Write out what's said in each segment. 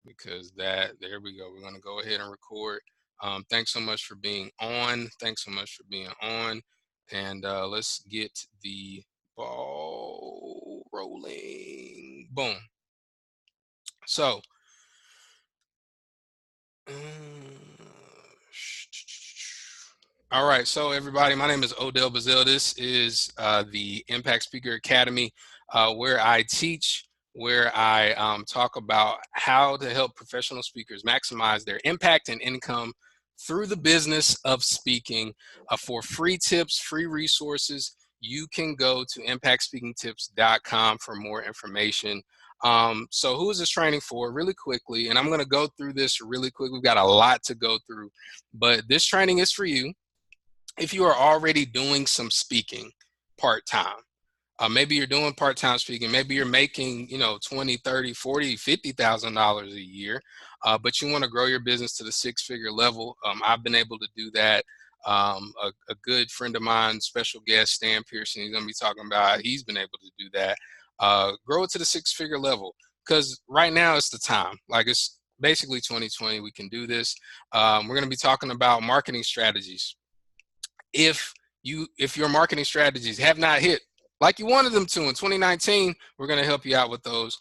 because there we go. We're going to go ahead and record. Thanks so much for being on. Thanks so much for being on. And let's get the ball rolling. Boom. So, all right. So everybody, my name is Odell Bazell. This is the Impact Speaker Academy, where I teach, where I talk about how to help professional speakers maximize their impact and income through the business of speaking. For free tips, free resources, you can go to impactspeakingtips.com for more information. So who is this training for? Really quickly, and I'm going to go through this really quick. We've got a lot to go through, but this training is for you if you are already doing some speaking part-time. Maybe you're doing part-time speaking. Maybe you're making, you know, 20, 30, 40, $50,000 a year, but you want to grow your business to the six-figure level. I've been able to do that. A good friend of mine, special guest, Stan Pearce, he's going to be talking about, he's been able to do that. Grow it to the six-figure level, because right now it's the time. Like, it's basically 2020. We can do this. We're going to be talking about marketing strategies. If your marketing strategies have not hit like you wanted them to in 2019, we're going to help you out with those.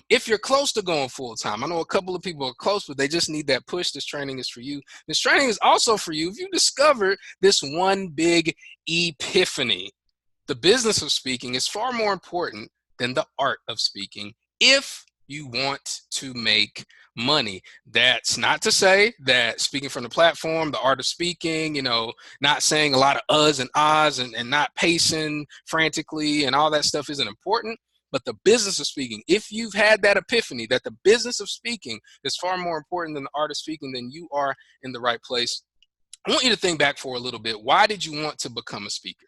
If you're close to going full-time, I know a couple of people are close, but they just need that push. This training is for you. This training is also for you if you discover this one big epiphany. The business of speaking is far more important than the art of speaking if you want to make money. That's not to say that speaking from the platform, the art of speaking, you know, not saying a lot of uhs and ahs and not pacing frantically and all that stuff isn't important. But the business of speaking, if you've had that epiphany that the business of speaking is far more important than the art of speaking, then you are in the right place. I want you to think back for a little bit. Why did you want to become a speaker?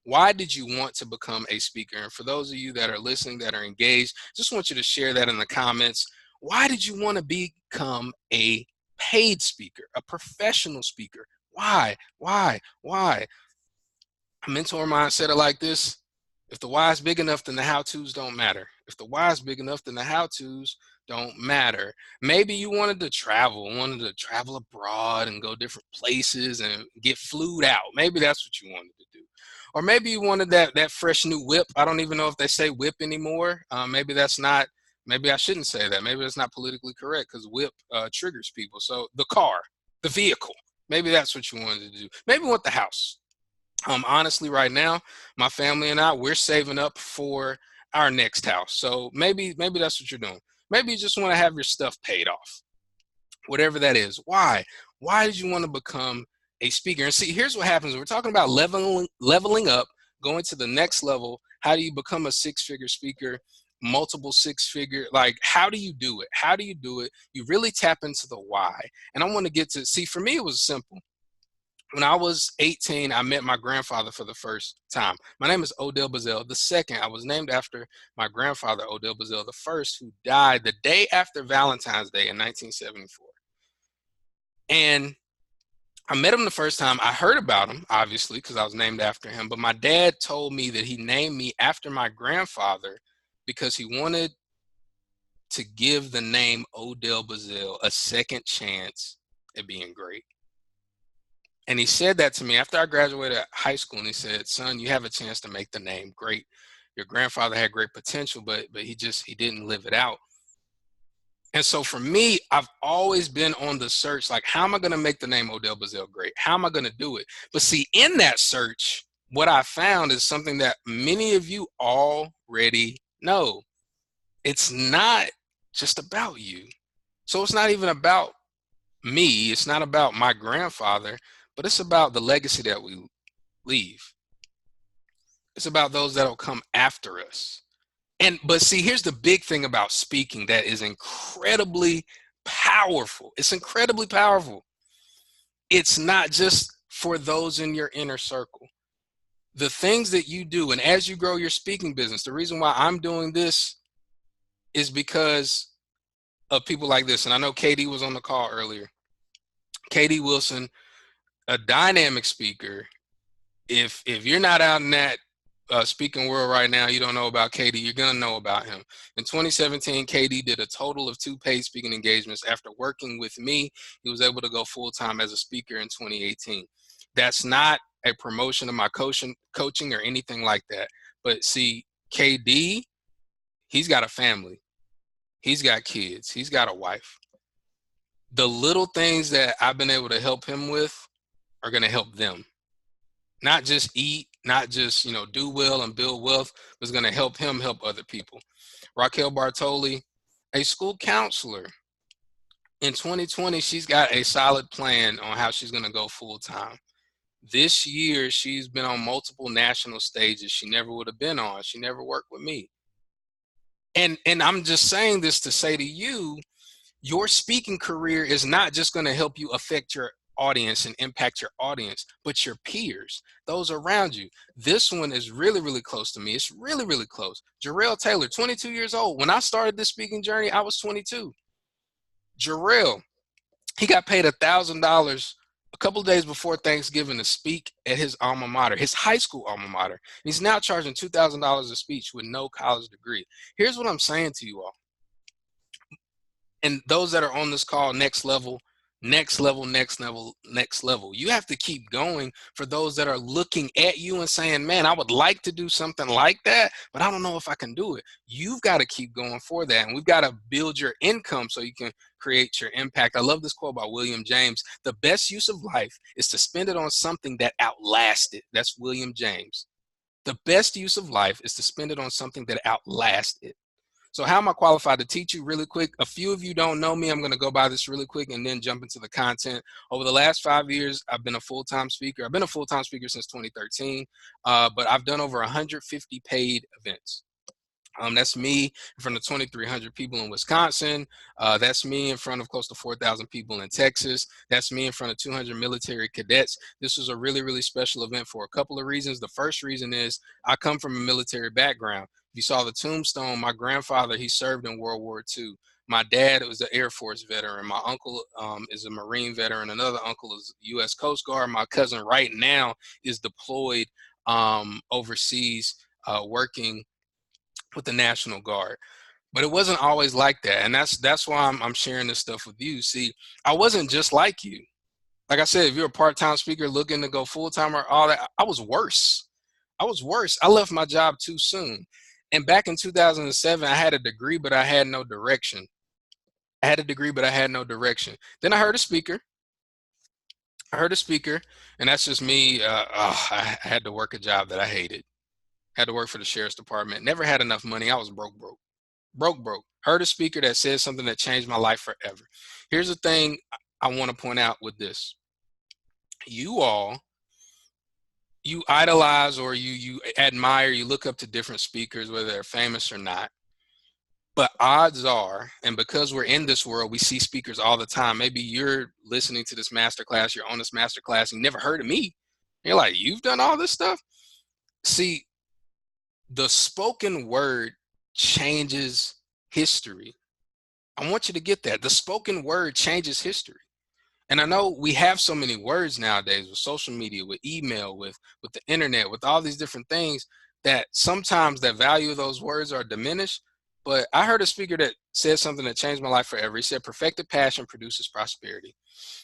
Why did you want to become a speaker? And for those of you that are listening, that are engaged, just want you to share that in the comments. Why did you want to become a paid speaker, a professional speaker? Why? A mentor of mine said it like this: if the why is big enough, then the how-tos don't matter. If the why is big enough, then the how-tos don't matter. Maybe you wanted to travel abroad and go different places and get flued out. Maybe that's what you wanted to do. Or maybe you wanted that fresh new whip. I don't even know if they say whip anymore. Maybe that's not, maybe I shouldn't say that. Maybe that's not politically correct because whip triggers people. So the car, the vehicle, maybe that's what you wanted to do. Maybe you want the house. Honestly, right now, my family and I, we're saving up for our next house. So maybe that's what you're doing. Maybe you just want to have your stuff paid off, whatever that is. Why did you want to become a speaker? And see, here's what happens. We're talking about leveling up, going to the next level. How do you become a six-figure speaker, multiple six-figure? Like, how do you do it? You really tap into the why. And I want to get to, see, for me, it was simple. When I was 18, I met my grandfather for the first time. My name is Odell Bazell II. I was named after my grandfather, Odell Bazell I, who died the day after Valentine's Day in 1974. And I met him the first time. I heard about him, obviously, because I was named after him. But my dad told me that he named me after my grandfather because he wanted to give the name Odell Bazell a second chance at being great. And he said that to me after I graduated high school, and he said, son, you have a chance to make the name great. Your grandfather had great potential, but he didn't live it out. And so for me, I've always been on the search, like, how am I going to make the name Odell Bazell great? How am I going to do it? But see, in that search, what I found is something that many of you already know. It's not just about you. So it's not even about me. It's not about my grandfather. But it's about the legacy that we leave. It's about those that will come after us. But see, here's the big thing about speaking that is incredibly powerful. It's incredibly powerful. It's not just for those in your inner circle. The things that you do, and as you grow your speaking business, the reason why I'm doing this is because of people like this. And I know Katie was on the call earlier. Katie Wilson, a dynamic speaker. If you're not out in that speaking world right now, you don't know about KD, you're going to know about him. In 2017, KD did a total of 2 paid speaking engagements. After working with me, he was able to go full-time as a speaker in 2018. That's not a promotion of my coaching or anything like that. But see, KD, he's got a family. He's got kids. He's got a wife. The little things that I've been able to help him with are going to help them. Not just eat, not just, do well and build wealth, but it's going to help him help other people. Raquel Bartoli, a school counselor. In 2020, she's got a solid plan on how she's going to go full time. This year, she's been on multiple national stages she never would have been on. She never worked with me. And I'm just saying this to say to you, your speaking career is not just going to help you affect your audience and impact your audience, but your peers, those around you. This one is really, really close to me. It's really, really close. Jarell Taylor, 22 years old. When I started this speaking journey, I was 22. Jarell, he got paid $1,000 a couple of days before Thanksgiving to speak at his alma mater, his high school alma mater. He's now charging $2,000 a speech with no college degree. Here's what I'm saying to you all. And those that are on this call, next level, next level, next level, next level. You have to keep going for those that are looking at you and saying, man, I would like to do something like that, but I don't know if I can do it. You've got to keep going for that. And we've got to build your income so you can create your impact. I love this quote by William James. The best use of life is to spend it on something that outlasts it. That's William James. The best use of life is to spend it on something that outlasts it. So how am I qualified to teach you really quick? A few of you don't know me. I'm going to go by this really quick and then jump into the content. Over the last 5 years, I've been a full-time speaker. I've been a full-time speaker since 2013, but I've done over 150 paid events. That's me in front of 2,300 people in Wisconsin. That's me in front of close to 4,000 people in Texas. That's me in front of 200 military cadets. This was a really, really special event for a couple of reasons. The first reason is I come from a military background. If you saw the tombstone, my grandfather, he served in World War II. My dad was an Air Force veteran. My uncle is a Marine veteran. Another uncle is U.S. Coast Guard. My cousin right now is deployed overseas working with the National Guard. But it wasn't always like that. And that's why I'm sharing this stuff with you. See, I wasn't just like you. Like I said, if you're a part-time speaker looking to go full-time or all that, I was worse. I was worse. I left my job too soon. And back in 2007, I had a degree, but I had no direction. I had a degree, but I had no direction. Then I heard a speaker. And that's just me. I had to work a job that I hated. Had to work for the sheriff's department. Never had enough money. I was broke. Heard a speaker that said something that changed my life forever. Here's the thing I want to point out with this. You idolize or you admire, you look up to different speakers, whether they're famous or not. But odds are, and because we're in this world, we see speakers all the time. Maybe you're listening to this masterclass, you're on this masterclass, and you never heard of me. You're like, you've done all this stuff? See, the spoken word changes history. I want you to get that. The spoken word changes history. And I know we have so many words nowadays with social media, with email, with the internet, with all these different things that sometimes the value of those words are diminished. But I heard a speaker that said something that changed my life forever. He said, perfected passion produces prosperity.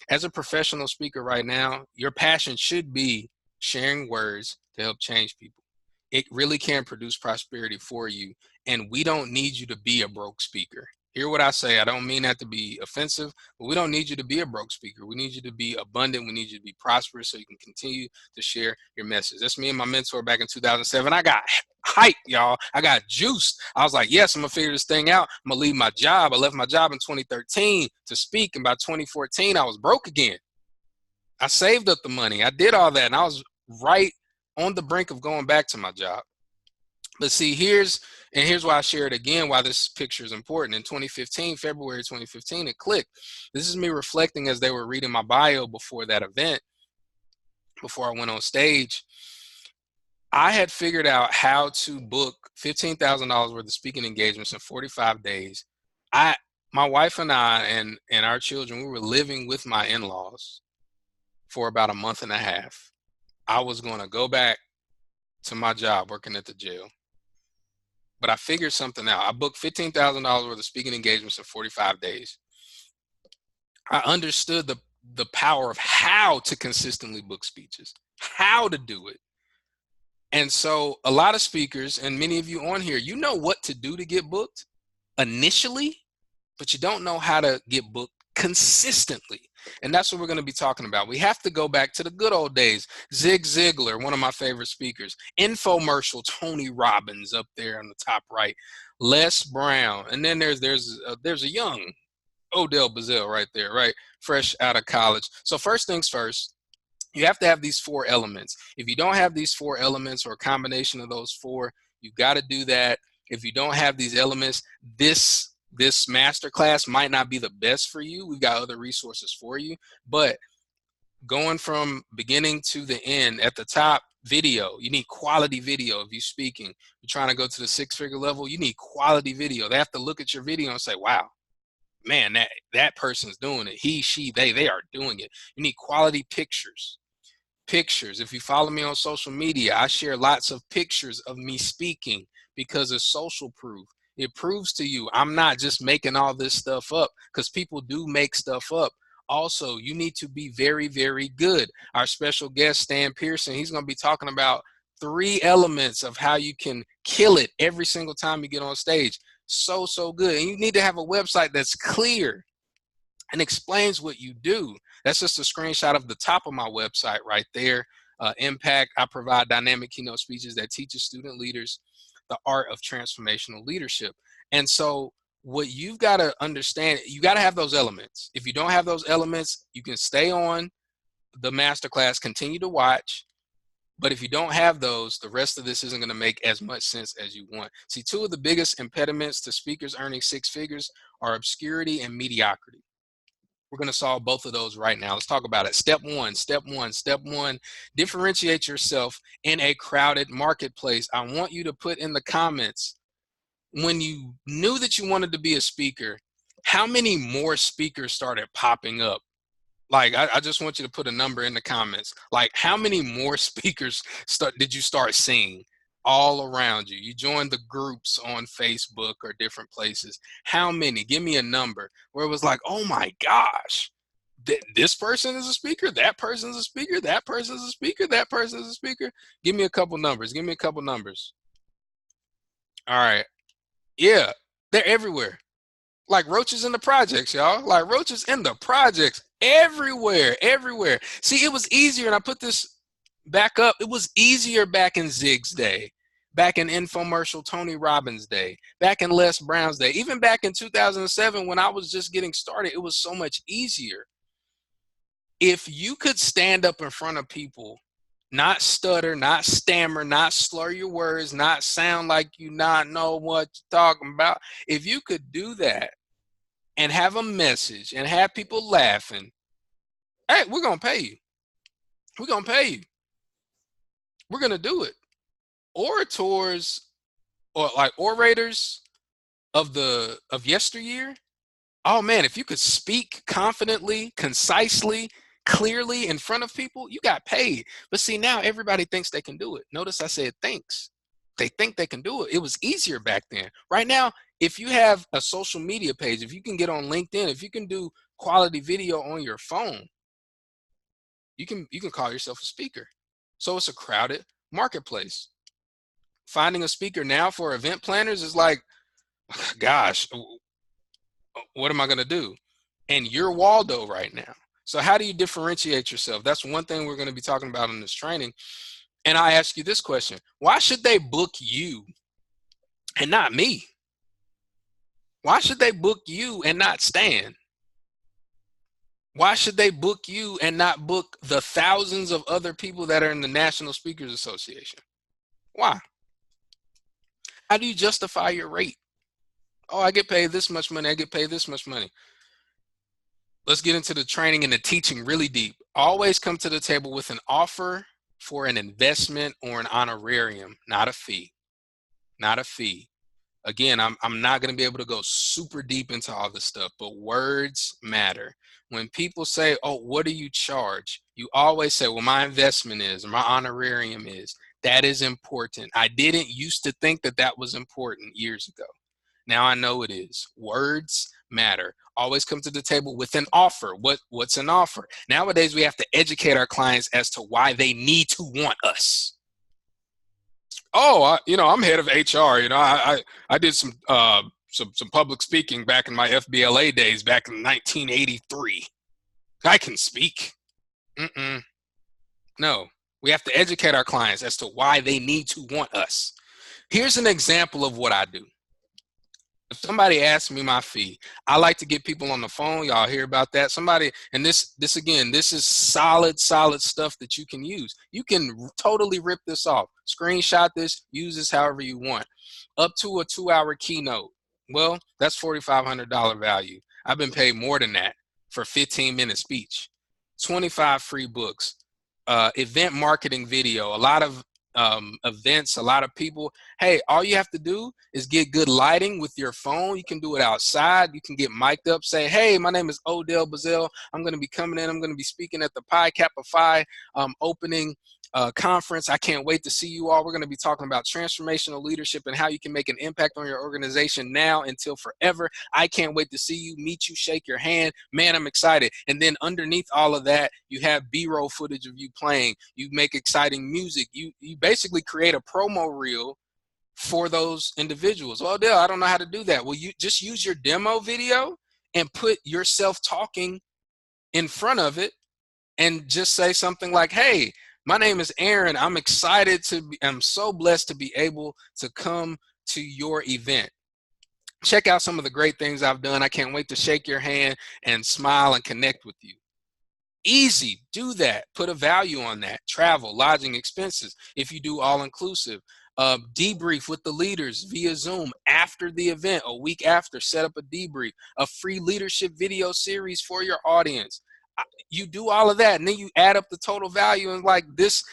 As a professional speaker right now, your passion should be sharing words to help change people. It really can produce prosperity for you. And we don't need you to be a broke speaker. Hear what I say. I don't mean that to be offensive, but we don't need you to be a broke speaker. We need you to be abundant. We need you to be prosperous so you can continue to share your message. That's me and my mentor back in 2007. I got hyped, y'all. I got juiced. I was like, yes, I'm going to figure this thing out. I'm going to leave my job. I left my job in 2013 to speak. And by 2014, I was broke again. I saved up the money. I did all that. And I was right on the brink of going back to my job. But see, here's why I share it again, why this picture is important. In 2015, February 2015, it clicked. This is me reflecting as they were reading my bio before that event, before I went on stage. I had figured out how to book $15,000 worth of speaking engagements in 45 days. My wife and I and our children, we were living with my in-laws for about a month and a half. I was going to go back to my job working at the jail. But I figured something out. I booked $15,000 worth of speaking engagements in 45 days. I understood the power of how to consistently book speeches, how to do it. And so a lot of speakers, and many of you on here, you know what to do to get booked initially, but you don't know how to get booked consistently. And that's what we're going to be talking about. We have to go back to the good old days. Zig Ziglar, one of my favorite speakers. Infomercial, Tony Robbins up there on the top right. Les Brown. And then there's a young Odell Bazell right there, right? Fresh out of college. So first things first, you have to have these 4 elements. If you don't have these 4 elements or a combination of those 4, you've got to do that. If you don't have these elements, this masterclass might not be the best for you. We've got other resources for you, but going from beginning to the end, at the top, video. You need quality video if you're speaking. You're trying to go to the 6-figure level, you need quality video. They have to look at your video and say, wow, man, that person's doing it. He, she, they are doing it. You need quality pictures. If you follow me on social media, I share lots of pictures of me speaking because it's social proof. It proves to you I'm not just making all this stuff up, because people do make stuff up. Also, you need to be very, very good. Our special guest, Stan Pearson, he's going to be talking about 3 elements of how you can kill it every single time you get on stage. So good. And you need to have a website that's clear and explains what you do. That's just a screenshot of the top of my website right there. Impact, I provide dynamic keynote speeches that teaches student leaders the art of transformational leadership. And so what you've got to understand, you got to have those elements. If you don't have those elements, you can stay on the masterclass, continue to watch. But if you don't have those, the rest of this isn't going to make as much sense as you want. See, 2 of the biggest impediments to speakers earning 6 figures are obscurity and mediocrity. We're going to solve both of those right now. Let's talk about it. Step one, differentiate yourself in a crowded marketplace. I want you to put in the comments, when you knew that you wanted to be a speaker, how many more speakers started popping up? Like, I just want you to put a number in the comments. Like, how many more speakers did you start seeing all around you? You joined the groups on Facebook or different places. How many? Give me a number where it was like, oh my gosh, this person is a speaker, that person's a speaker, that person's a speaker, that person's a speaker. Give me a couple numbers. All right. Yeah, they're everywhere. Like roaches in the projects, y'all. Like roaches in the projects, everywhere. See, it was easier, and I put this back up. It was easier back in Zig's day, back in infomercial Tony Robbins' day, back in Les Brown's day, even back in 2007 when I was just getting started. It was so much easier. If you could stand up in front of people, not stutter, not stammer, not slur your words, not sound like you not know what you're talking about. If you could do that and have a message and have people laughing, hey, we're going to pay you. We're going to pay you. We're going to do it. Orators, or like orators of yesteryear, oh man, if you could speak confidently, concisely, clearly in front of people, you got paid. But see, now everybody thinks they can do it. Notice I said thinks. They think they can do it. It was easier back then. Right now, if you have a social media page, if you can get on LinkedIn, if you can do quality video on your phone, you can call yourself a speaker. So it's a crowded marketplace. Finding a speaker now for event planners is like, gosh, what am I going to do? And you're Waldo right now. So how do you differentiate yourself? That's one thing we're going to be talking about in this training. And I ask you this question: why should they book you and not me? Why should they book you and not Stan? Why should they book you and not book the thousands of other people that are in the National Speakers Association? Why? How do you justify your rate? Oh, I get paid this much money. I get paid this much money. Let's get into the training and the teaching really deep. Always come to the table with an offer for an investment or an honorarium, not a fee. Not a fee. Again, I'm not going to be able to go super deep into all this stuff, but words matter. When people say, oh, what do you charge? You always say, well, my investment is, or my honorarium is. That is important. I didn't used to think that that was important years ago. Now I know it is. Words matter. Always come to the table with an offer. What's an offer? Nowadays, we have to educate our clients as to why they need to want us. Oh, I'm head of HR. I did some public speaking back in my FBLA days back in 1983. I can speak. No, we have to educate our clients as to why they need to want us. Here's an example of what I do. If somebody asks me my fee, I like to get people on the phone. Y'all hear about that? Somebody, and this again, this is solid stuff that you can use. You can totally rip this off, screenshot this, use this however you want. Up to a 2-hour keynote. Well, that's $4,500 value. I've been paid more than that for 15-minute speech. 25 free books, event marketing video, a lot of events, a lot of people. Hey, all you have to do is get good lighting with your phone. You can do it outside. You can get mic'd up, say, hey, my name is Odell Bazell. I'm going to be coming in. I'm going to be speaking at the Pi Kappa Phi opening conference. I can't wait to see you all. We're going to be talking about transformational leadership and how you can make an impact on your organization now until forever. I can't wait to see you, meet you, shake your hand. Man, I'm excited. And then underneath all of that, you have B-roll footage of you playing. You make exciting music. You basically create a promo reel for those individuals. Well, Dale, I don't know how to do that. Well, you just use your demo video and put yourself talking in front of it and just say something like, hey, my name is Aaron. I'm excited I'm so blessed to be able to come to your event. Check out some of the great things I've done. I can't wait to shake your hand and smile and connect with you. Easy, do that. Put a value on that. Travel, lodging, expenses. If you do all inclusive, debrief with the leaders via Zoom after the event, a week after, set up a debrief, a free leadership video series for your audience. You do all of that, and then you add up the total value and like this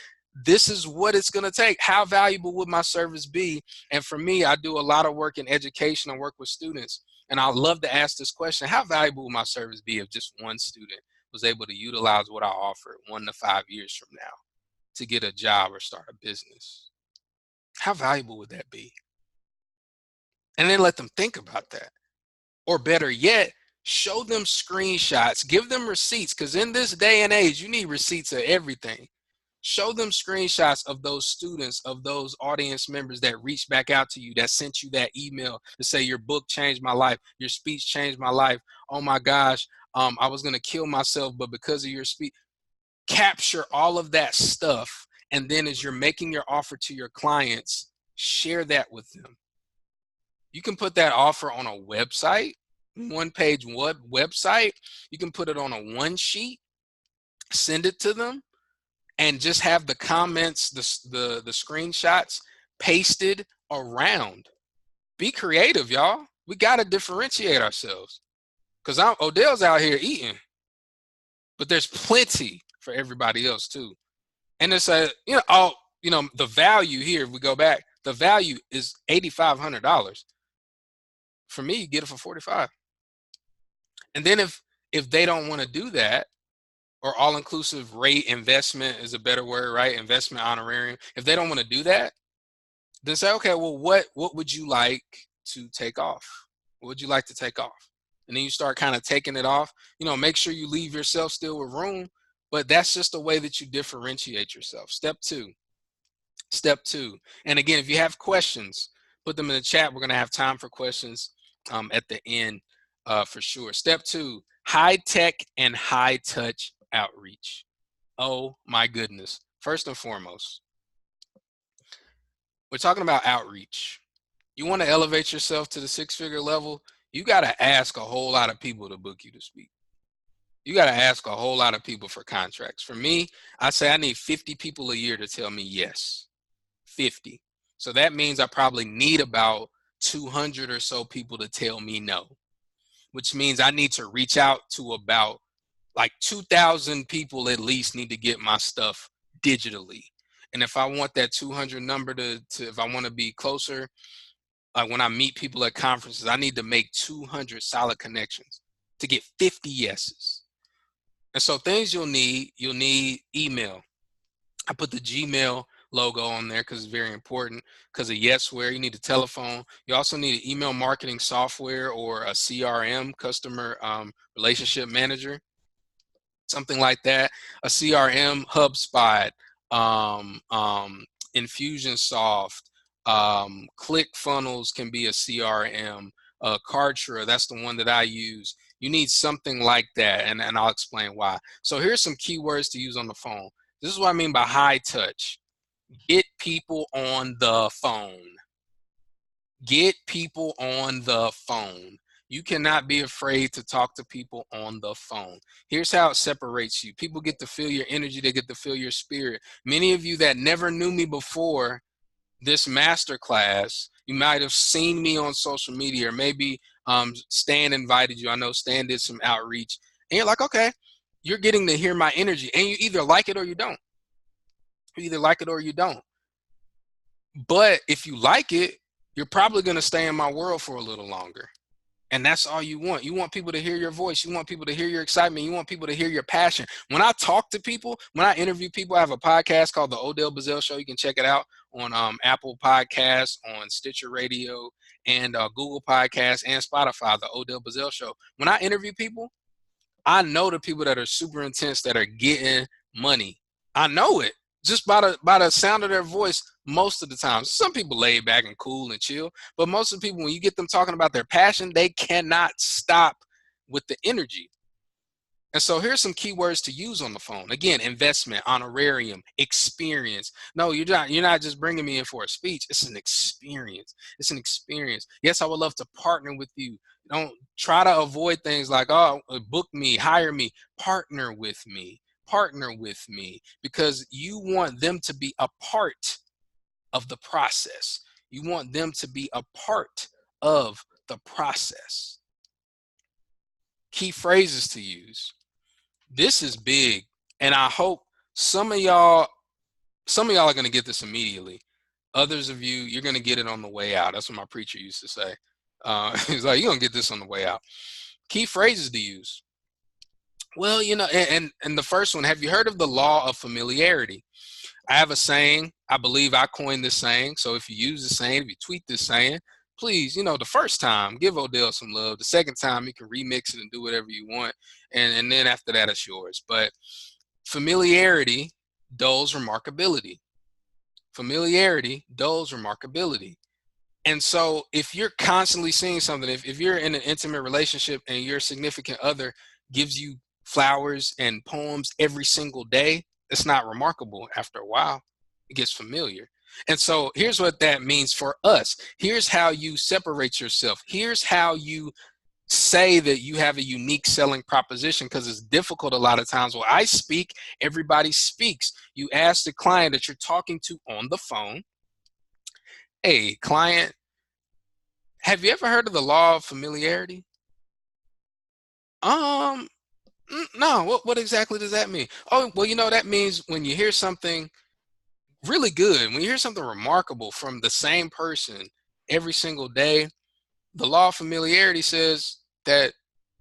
is what it's going to take. How valuable would my service be? And for me, I do a lot of work in education and work with students. And I love to ask this question: how valuable would my service be if just one student was able to utilize what I offer 1 to 5 years from now to get a job or start a business? How valuable would that be? And then let them think about that. Or better yet, show them screenshots, give them receipts, because in this day and age, you need receipts of everything. Show them screenshots of those students, of those audience members that reached back out to you, that sent you that email to say your book changed my life, your speech changed my life. Oh my gosh, I was going to kill myself, but because of your speech. Capture all of that stuff, and then as you're making your offer to your clients, share that with them. You can put that offer on a website, one-page website. You can put it on a one sheet, send it to them, and just have the comments, the screenshots pasted around. Be creative, y'all. We got to differentiate ourselves, because Odell's out here eating, but there's plenty for everybody else too. And it's the value here, if we go back, the value is $8,500. For me, you get it for $45. And then if they don't want to do that, or all-inclusive rate investment is a better word, right? Investment honorarium. If they don't want to do that, then say, okay, well, what would you like to take off? What would you like to take off? And then you start kind of taking it off. Make sure you leave yourself still with room, but that's just a way that you differentiate yourself. Step two. And again, if you have questions, put them in the chat. We're going to have time for questions at the end for sure. Step two, high tech and high touch outreach. Oh my goodness. First and foremost, we're talking about outreach. You want to elevate yourself to the 6-figure level, you got to ask a whole lot of people to book you to speak. You got to ask a whole lot of people for contracts. For me, I say I need 50 people a year to tell me yes. 50. So that means I probably need about 200 or so people to tell me no, which means I need to reach out to about like 2,000 people at least need to get my stuff digitally. And if I want that 200 number to if I want to be closer, when I meet people at conferences, I need to make 200 solid connections to get 50 yeses. And so things you'll need email. I put the Gmail logo on there because it's very important. Because of Yesware, you need a telephone. You also need an email marketing software or a CRM, customer relationship manager, something like that. A CRM, HubSpot, Infusionsoft, ClickFunnels can be a CRM. Kartra, that's the one that I use. You need something like that, and I'll explain why. So here's some keywords to use on the phone. This is what I mean by high touch. Get people on the phone. Get people on the phone. You cannot be afraid to talk to people on the phone. Here's how it separates you. People get to feel your energy. They get to feel your spirit. Many of you that never knew me before this masterclass, you might have seen me on social media, or maybe Stan invited you. I know Stan did some outreach, and you're like, okay, you're getting to hear my energy, and you either like it or you don't. You either like it or you don't. But if you like it, you're probably going to stay in my world for a little longer. And that's all you want. You want people to hear your voice. You want people to hear your excitement. You want people to hear your passion. When I talk to people, when I interview people, I have a podcast called The Odell Bazell Show. You can check it out on Apple Podcasts, on Stitcher Radio, and Google Podcasts, and Spotify, The Odell Bazell Show. When I interview people, I know the people that are super intense that are getting money. I know it just by the sound of their voice most of the time. Some people laid back and cool and chill, but most of the people, when you get them talking about their passion, they cannot stop with the energy. And so here's some keywords to use on the phone. Again, investment, honorarium, experience. No, you're not just bringing me in for a speech. It's an experience. It's an experience. Yes, I would love to partner with you. Don't try to avoid things like, oh, book me, hire me, partner with me. Partner with me, because you want them to be a part of the process. You want them to be a part of the process. Key phrases to use. This is big, and I hope some of y'all are going to get this immediately. Others of you, you're going to get it on the way out. That's what my preacher used to say. He's like, you're going to get this on the way out. Key phrases to use. Well, you know, and the first one, have you heard of the law of familiarity? I have a saying. I believe I coined this saying. So if you use the saying, if you tweet this saying, please, you know, the first time, give Odell some love. The second time, you can remix it and do whatever you want. And then after that, it's yours. But familiarity dulls remarkability. Familiarity dulls remarkability. And so if you're constantly seeing something, if you're in an intimate relationship and your significant other gives you flowers and poems every single day, it's not remarkable. After a while, it gets familiar. And so here's what that means for us. Here's how you separate yourself. Here's how you say that you have a unique selling proposition, because it's difficult a lot of times. Well, I speak, everybody speaks. You ask the client that you're talking to on the phone, hey, client, have you ever heard of the law of familiarity? No, what exactly does that mean? Oh, well, you know, that means when you hear something really good, when you hear something remarkable from the same person every single day, the law of familiarity says that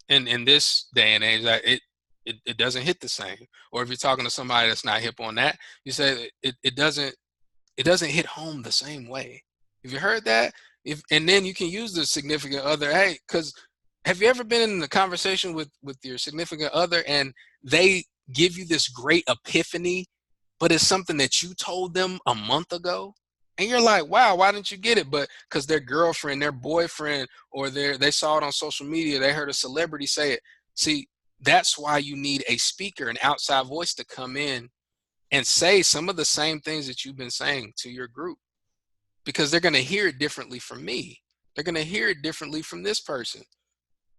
in this day and age, that it doesn't hit the same. Or if you're talking to somebody that's not hip on that, you say it doesn't hit home the same way. Have you heard that? And then you can use the significant other, hey, because have you ever been in a conversation with your significant other and they give you this great epiphany, but it's something that you told them a month ago? And you're like, wow, why didn't you get it? But because their girlfriend, their boyfriend, or they saw it on social media, they heard a celebrity say it. See, that's why you need a speaker, an outside voice to come in and say some of the same things that you've been saying to your group, because they're going to hear it differently from me. They're going to hear it differently from this person.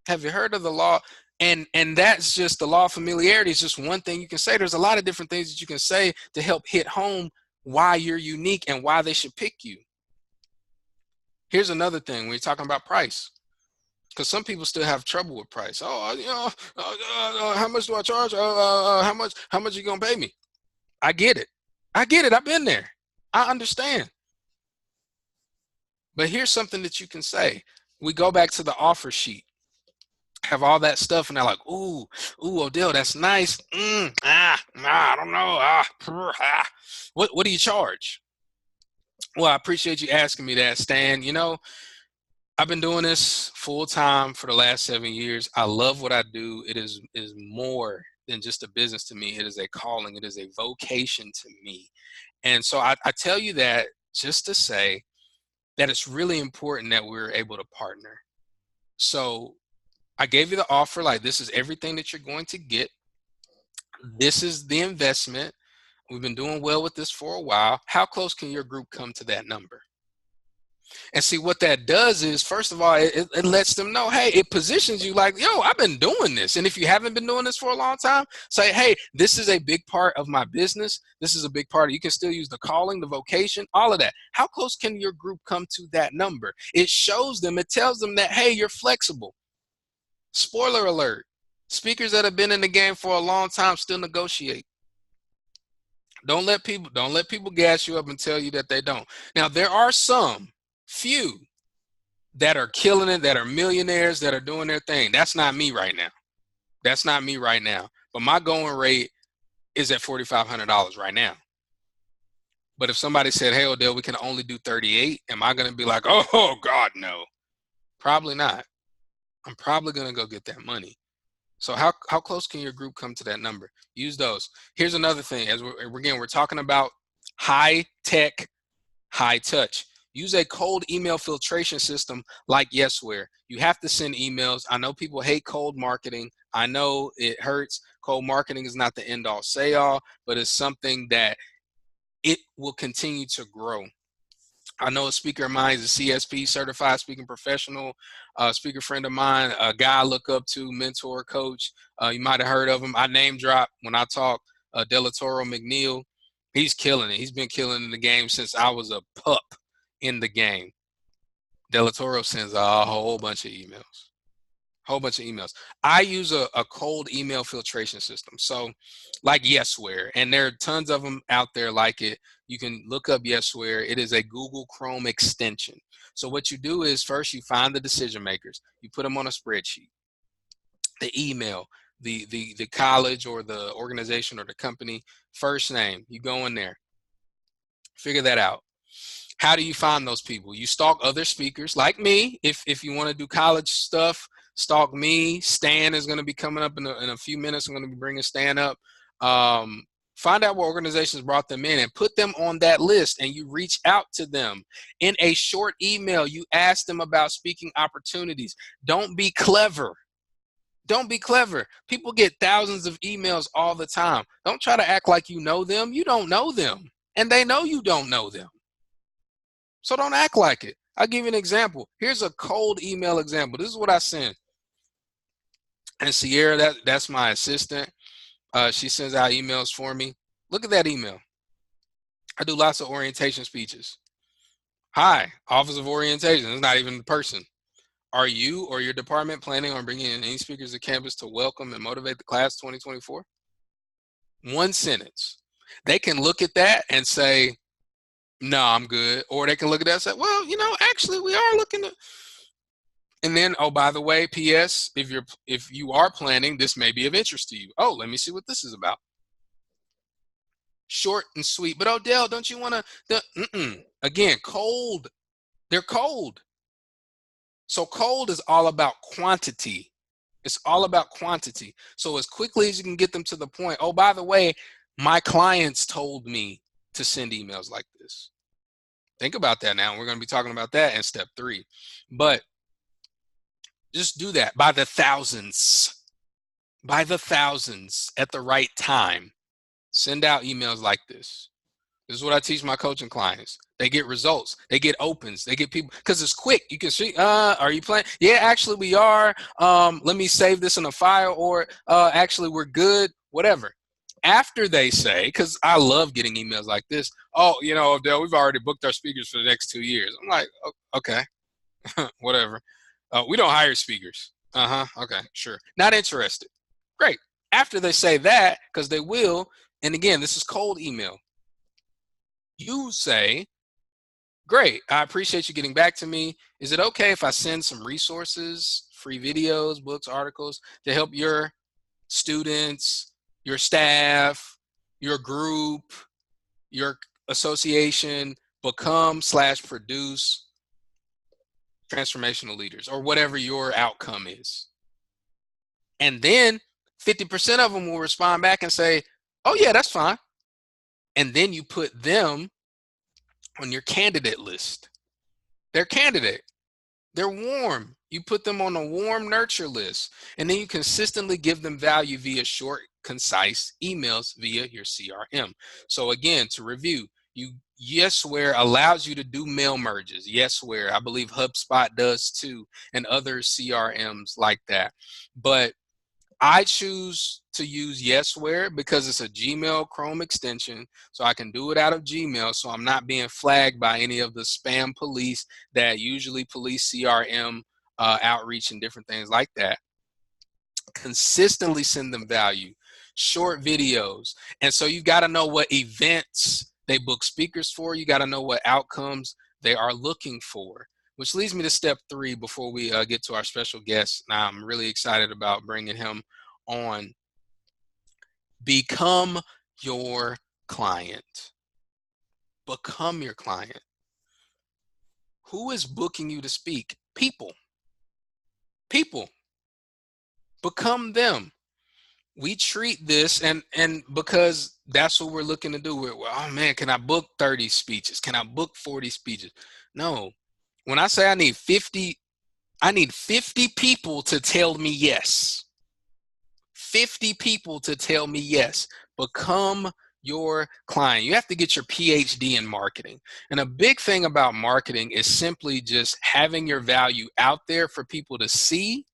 Have you heard of the law? And that's just the law of familiarity is just one thing you can say. There's a lot of different things that you can say to help hit home why you're unique and why they should pick you. Here's another thing when you're talking about price, because some people still have trouble with price. Oh, you know, how much do I charge? How much you gonna pay me? I get it. I've been there. I understand. But here's something that you can say. We go back to the offer sheet. Have all that stuff, and they're like, ooh, Odell, that's nice. I don't know. What do you charge? Well, I appreciate you asking me that, Stan. You know, I've been doing this full time for the last 7 years. I love what I do. It is more than just a business to me. It is a calling. It is a vocation to me. And so I tell you that just to say that it's really important that we're able to partner. So I gave you the offer, like this is everything that you're going to get. This is the investment. We've been doing well with this for a while. How close can your group come to that number? And see what that does is, first of all, it lets them know, hey, it positions you like, yo, I've been doing this. And if you haven't been doing this for a long time, say, hey, this is a big part of my business. This is a big part of, you can still use the calling, the vocation, all of that. How close can your group come to that number? It shows them, it tells them that, hey, you're flexible. Spoiler alert, speakers that have been in the game for a long time still negotiate. Don't let people gas you up and tell you that they don't. Now, there are some few that are killing it, that are millionaires, that are doing their thing. That's not me right now. That's not me right now. But my going rate is at $4,500 right now. But if somebody said, hey, Odell, we can only do 38, am I going to be like, oh, God, no? Probably not. I'm probably going to go get that money. So how close can your group come to that number? Use those. Here's another thing. As we're talking about high tech, high touch. Use a cold email filtration system like Yesware. You have to send emails. I know people hate cold marketing. I know it hurts. Cold marketing is not the end all say all, but it's something that it will continue to grow. I know a speaker of mine is a CSP, certified speaking professional, speaker friend of mine, a guy I look up to, mentor, coach. You might have heard of him. I name drop when I talk. Delatoro McNeil, he's killing it. He's been killing in the game since I was a pup in the game. Delatoro sends a whole bunch of emails. I use a cold email filtration system. So like Yesware, and there are tons of them out there like it. You can look up Yesware. It is a Google Chrome extension. So what you do is first you find the decision makers. You put them on a spreadsheet. The email, the college or the organization or the company, first name, you go in there. Figure that out. How do you find those people? You stalk other speakers like me. If you want to do college stuff, stalk me. Stan is going to be coming up in a few minutes. I'm going to be bringing Stan up. Find out what organizations brought them in and put them on that list, and you reach out to them. In a short email, you ask them about speaking opportunities. Don't be clever. Don't be clever. People get thousands of emails all the time. Don't try to act like you know them. You don't know them, and they know you don't know them. So don't act like it. I'll give you an example. Here's a cold email example. This is what I send. And Sierra, that's my assistant. She sends out emails for me. Look at that email. I do lots of orientation speeches. Hi, Office of Orientation. It's not even the person. Are you or your department planning on bringing in any speakers to campus to welcome and motivate the class 2024? One sentence. They can look at that and say, no, I'm good. Or they can look at that and say, well, actually we are looking at, and then, oh, by the way, P.S., if you are planning, this may be of interest to you. Oh, let me see what this is about. Short and sweet. But Odell, don't you want to, again, cold. They're cold. So cold is all about quantity. It's all about quantity. So as quickly as you can get them to the point, oh, by the way, my clients told me to send emails like this. Think about that now. We're going to be talking about that in step 3. But just do that by the thousands. By the thousands at the right time. Send out emails like this. This is what I teach my coaching clients. They get results. They get opens. They get people, because it's quick. You can see, are you playing? Yeah, actually we are. Let me save this in a file, or actually we're good, whatever. After they say, because I love getting emails like this, oh, Odell, we've already booked our speakers for the next 2 years. I'm like, oh, okay, whatever. We don't hire speakers. Okay, sure. Not interested. Great. After they say that, because they will, and again, this is cold email. You say, great, I appreciate you getting back to me. Is it okay if I send some resources, free videos, books, articles to help your students, your staff, your group, your association become/produce transformational leaders, or whatever your outcome is. And then 50% of them will respond back and say, oh yeah, that's fine. And then you put them on your candidate list. They're candidate. They're warm. You put them on a warm nurture list, and then you consistently give them value via short, concise emails via your CRM. So again, to review, Yesware allows you to do mail merges. Yesware, I believe HubSpot does too, and other CRMs like that. But I choose to use Yesware because it's a Gmail Chrome extension, so I can do it out of Gmail, so I'm not being flagged by any of the spam police that usually police CRM outreach and different things like that. Consistently send them value, short videos. And so you got to know what events they book speakers for. You got to know what outcomes they are looking for, which leads me to step 3 before we get to our special guest. Now, I'm really excited about bringing him on. Become your client. Become your client. Who is booking you to speak? People. People. Become them. We treat this, and because that's what we're looking to do. We're, oh man, can I book 30 speeches? Can I book 40 speeches? No. When I say I need 50 people to tell me yes. 50 people to tell me yes. Become your client. You have to get your PhD in marketing. And a big thing about marketing is simply just having your value out there for people to see.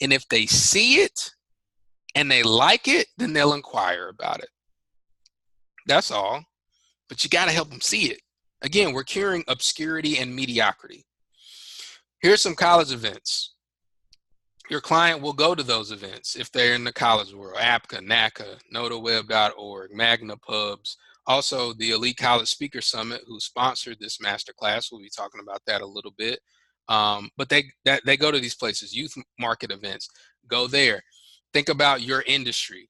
And if they see it and they like it, then they'll inquire about it. That's all. But you got to help them see it. Again, we're curing obscurity and mediocrity. Here's some college events. Your client will go to those events if they're in the college world: APCA, NACA, notaweb.org, Magna Pubs. Also, the Elite College Speaker Summit, who sponsored this masterclass. We'll be talking about that a little bit. But they go to these places, youth market events. Go there. Think about your industry.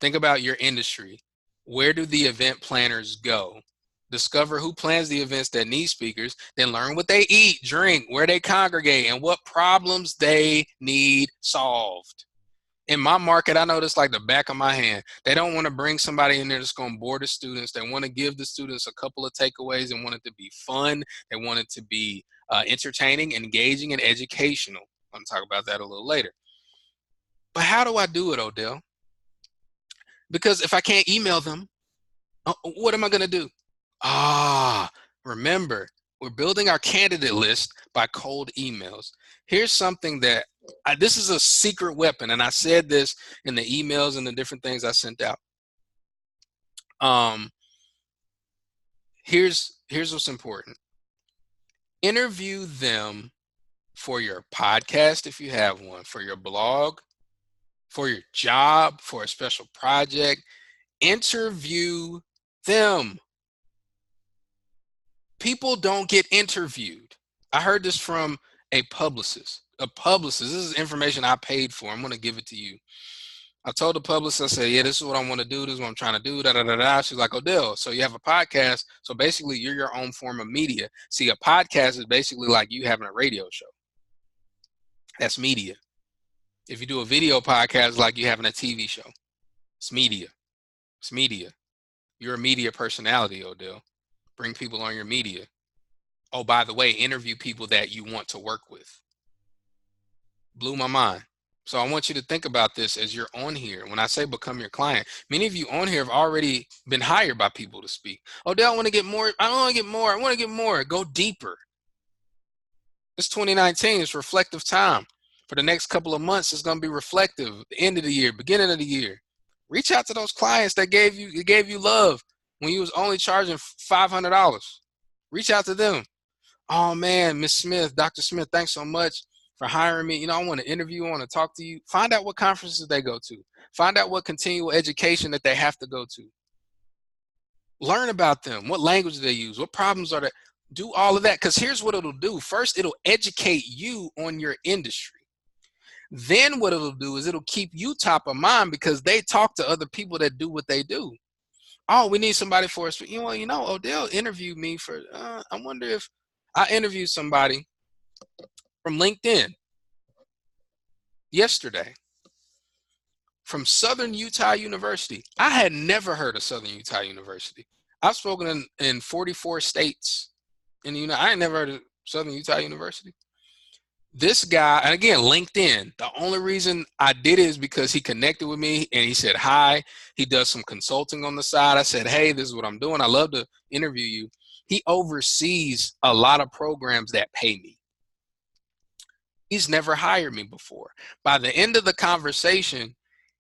Think about your industry. Where do the event planners go? Discover who plans the events that need speakers, then learn what they eat, drink, where they congregate, and what problems they need solved. In my market, I know this like the back of my hand. They don't want to bring somebody in there that's going to bore the students. They want to give the students a couple of takeaways and want it to be fun. They want it to be entertaining, engaging, and educational. I'm going to talk about that a little later. But how do I do it, Odell? Because if I can't email them, what am I going to do? Remember, we're building our candidate list by cold emails. Here's something that this is a secret weapon, and I said this in the emails and the different things I sent out. Here's what's important. Interview them for your podcast if you have one, for your blog, for your job, for a special project. Interview them. People don't get interviewed. I heard this from a publicist. This is information I paid for. I'm going to give it to you. I told the publicist, I said, yeah, this is what I want to do. This is what I'm trying to do. Da, da, da, da. She's like, Odell, so you have a podcast. So basically you're your own form of media. See, a podcast is basically like you having a radio show. That's media. If you do a video podcast, it's like you having a TV show. It's media. It's media. You're a media personality, Odell. Bring people on your media. Oh, by the way, interview people that you want to work with. Blew my mind. So I want you to think about this as you're on here. When I say become your client, many of you on here have already been hired by people to speak. Odell, I want to get more. I don't want to get more. I want to get more. Go deeper. It's 2019. It's reflective time. For the next couple of months, it's going to be reflective. The end of the year, beginning of the year. Reach out to those clients that gave you love when you was only charging $500. Reach out to them. Oh man, Miss Smith, Dr. Smith, thanks so much for hiring me. You know, I want to interview you, I want to talk to you. Find out what conferences they go to. Find out what continual education that they have to go to. Learn about them. What language do they use? What problems are they? Do all of that, because here's what it'll do. First, it'll educate you on your industry. Then what it'll do is it'll keep you top of mind because they talk to other people that do what they do. Oh, we need somebody for us. Odell interviewed me for, I wonder if I interviewed somebody from LinkedIn yesterday from Southern Utah University. I had never heard of Southern Utah University. I've spoken in 44 states. And I ain't never heard of Southern Utah University. This guy, and again, LinkedIn, the only reason I did it is because he connected with me and he said hi. He does some consulting on the side. I said, hey, this is what I'm doing. I love to interview you. He oversees a lot of programs that pay me. He's never hired me before. By the end of the conversation,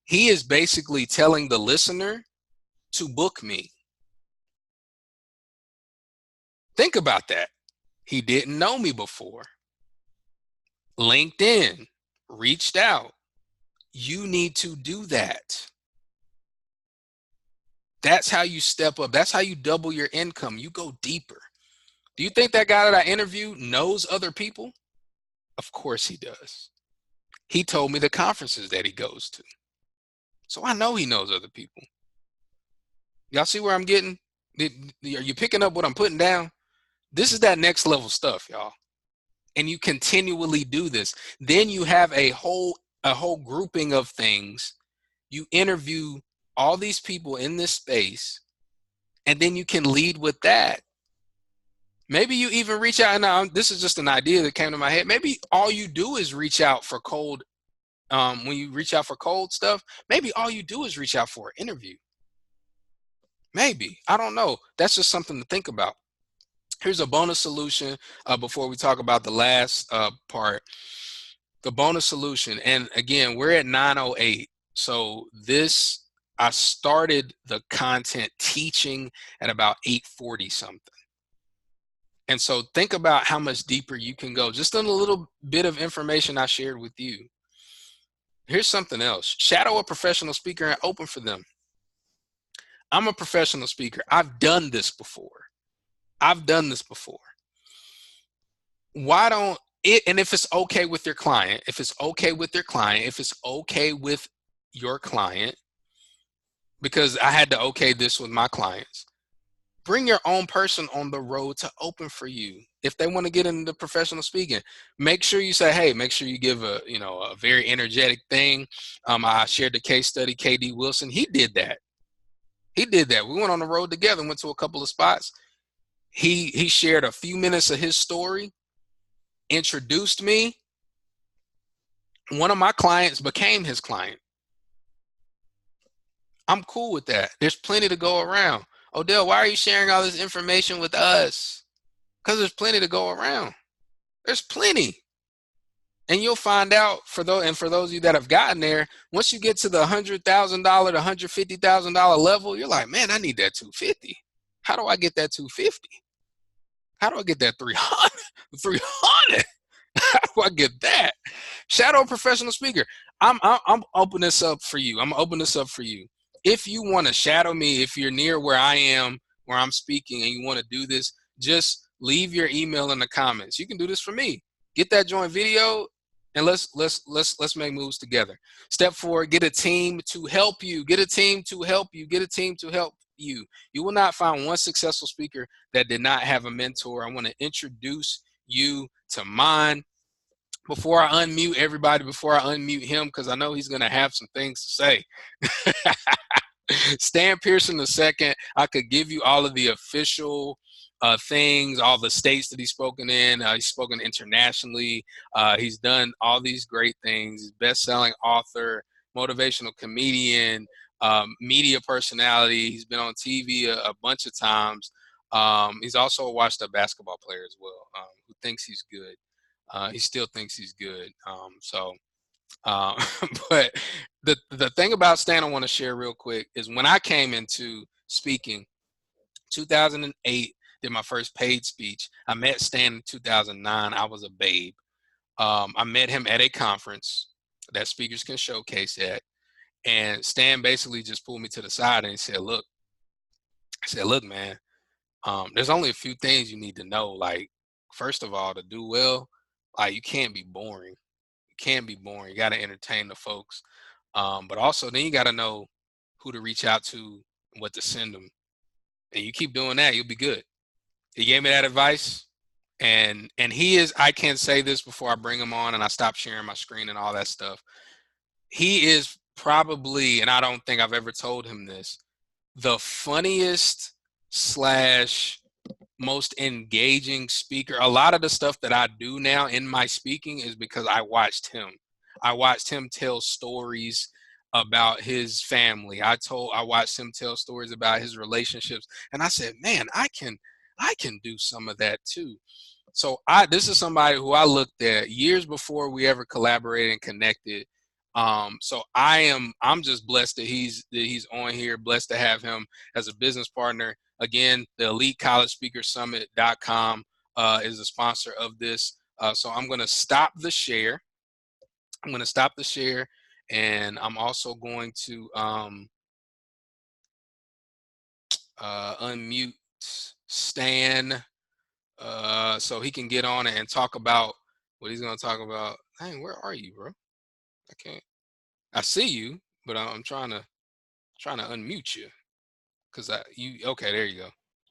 he is basically telling the listener to book me. Think about that. He didn't know me before. LinkedIn reached out. You need to do that. That's how you step up. That's how you double your income. You go deeper. Do you think that guy that I interviewed knows other people? Of course he does. He told me the conferences that he goes to. So I know he knows other people. Y'all see where I'm getting? Are you picking up what I'm putting down? This is that next level stuff, y'all. And you continually do this. Then you have a whole grouping of things. You interview all these people in this space, and then you can lead with that. Maybe you even reach out. Now, this is just an idea that came to my head. Maybe all you do is reach out for cold. When you reach out for cold stuff, maybe all you do is reach out for an interview. Maybe. I don't know. That's just something to think about. Here's a bonus solution before we talk about the last part. The bonus solution. And again, we're at 9:08. So I started the content teaching at about 8:40 something. And so think about how much deeper you can go. Just on a little bit of information I shared with you. Here's something else. Shadow a professional speaker and open for them. I'm a professional speaker. I've done this before. Why don't it, and if it's okay with your client, if it's okay with your client, because I had to okay this with my clients, bring your own person on the road to open for you. If they want to get into professional speaking, make sure you say, hey, make sure you give a very energetic thing. I shared the case study, KD Wilson. He did that. We went on the road together, went to a couple of spots. He shared a few minutes of his story, introduced me. One of my clients became his client. I'm cool with that. There's plenty to go around. Odell, why are you sharing all this information with us? Because there's plenty to go around. There's plenty. And you'll find out, for those of you that have gotten there, once you get to the $100,000 to $150,000 level, you're like, man, I need that 250. How do I get that 250? How do I get that 300? 300? How do I get that? Shadow professional speaker. I'm opening this up for you. If you want to shadow me, if you're near where I am, where I'm speaking, and you want to do this, just leave your email in the comments. You can do this for me. Get that joint video, and let's make moves together. Step 4: get a team to help you. You will not find one successful speaker that did not have a mentor. I want to introduce you to mine. Before I unmute everybody, before I unmute him, because I know he's going to have some things to say. Stan Pearson II, I could give you all of the official things, all the states that he's spoken in. He's spoken internationally. He's done all these great things. He's best-selling author, motivational comedian, media personality. He's been on TV a bunch of times. He's also a washed-up basketball player as well, who thinks he's good. He still thinks he's good. But the thing about Stan I want to share real quick is when I came into speaking, 2008, did my first paid speech. I met Stan in 2009. I was a babe. I met him at a conference that speakers can showcase at. And Stan basically just pulled me to the side and he said, look, man, there's only a few things you need to know. Like, first of all, to do well, like, you can't be boring. You got to entertain the folks. But also then you got to know who to reach out to and what to send them. and you keep doing that, you'll be good. He gave me that advice, and he is, I can't say this before I bring him on and I stop sharing my screen and all that stuff. He is probably, and I don't think I've ever told him this, the funniest slash most engaging speaker. A lot of the stuff that I do now in my speaking is because I watched him. I watched him tell stories about his family. I watched him tell stories about his relationships, and I said, man, I can do some of that too. So this is somebody who I looked at years before we ever collaborated and connected. So I'm just blessed that he's on here, blessed to have him as a business partner. Again, the EliteCollegeSpeakerSummit.com is a sponsor of this. So I'm going to stop the share. And I'm also going to unmute Stan so he can get on it and talk about what he's going to talk about. Dang, where are you, bro? I can't. I see you, but I'm trying to unmute you because okay, there you go.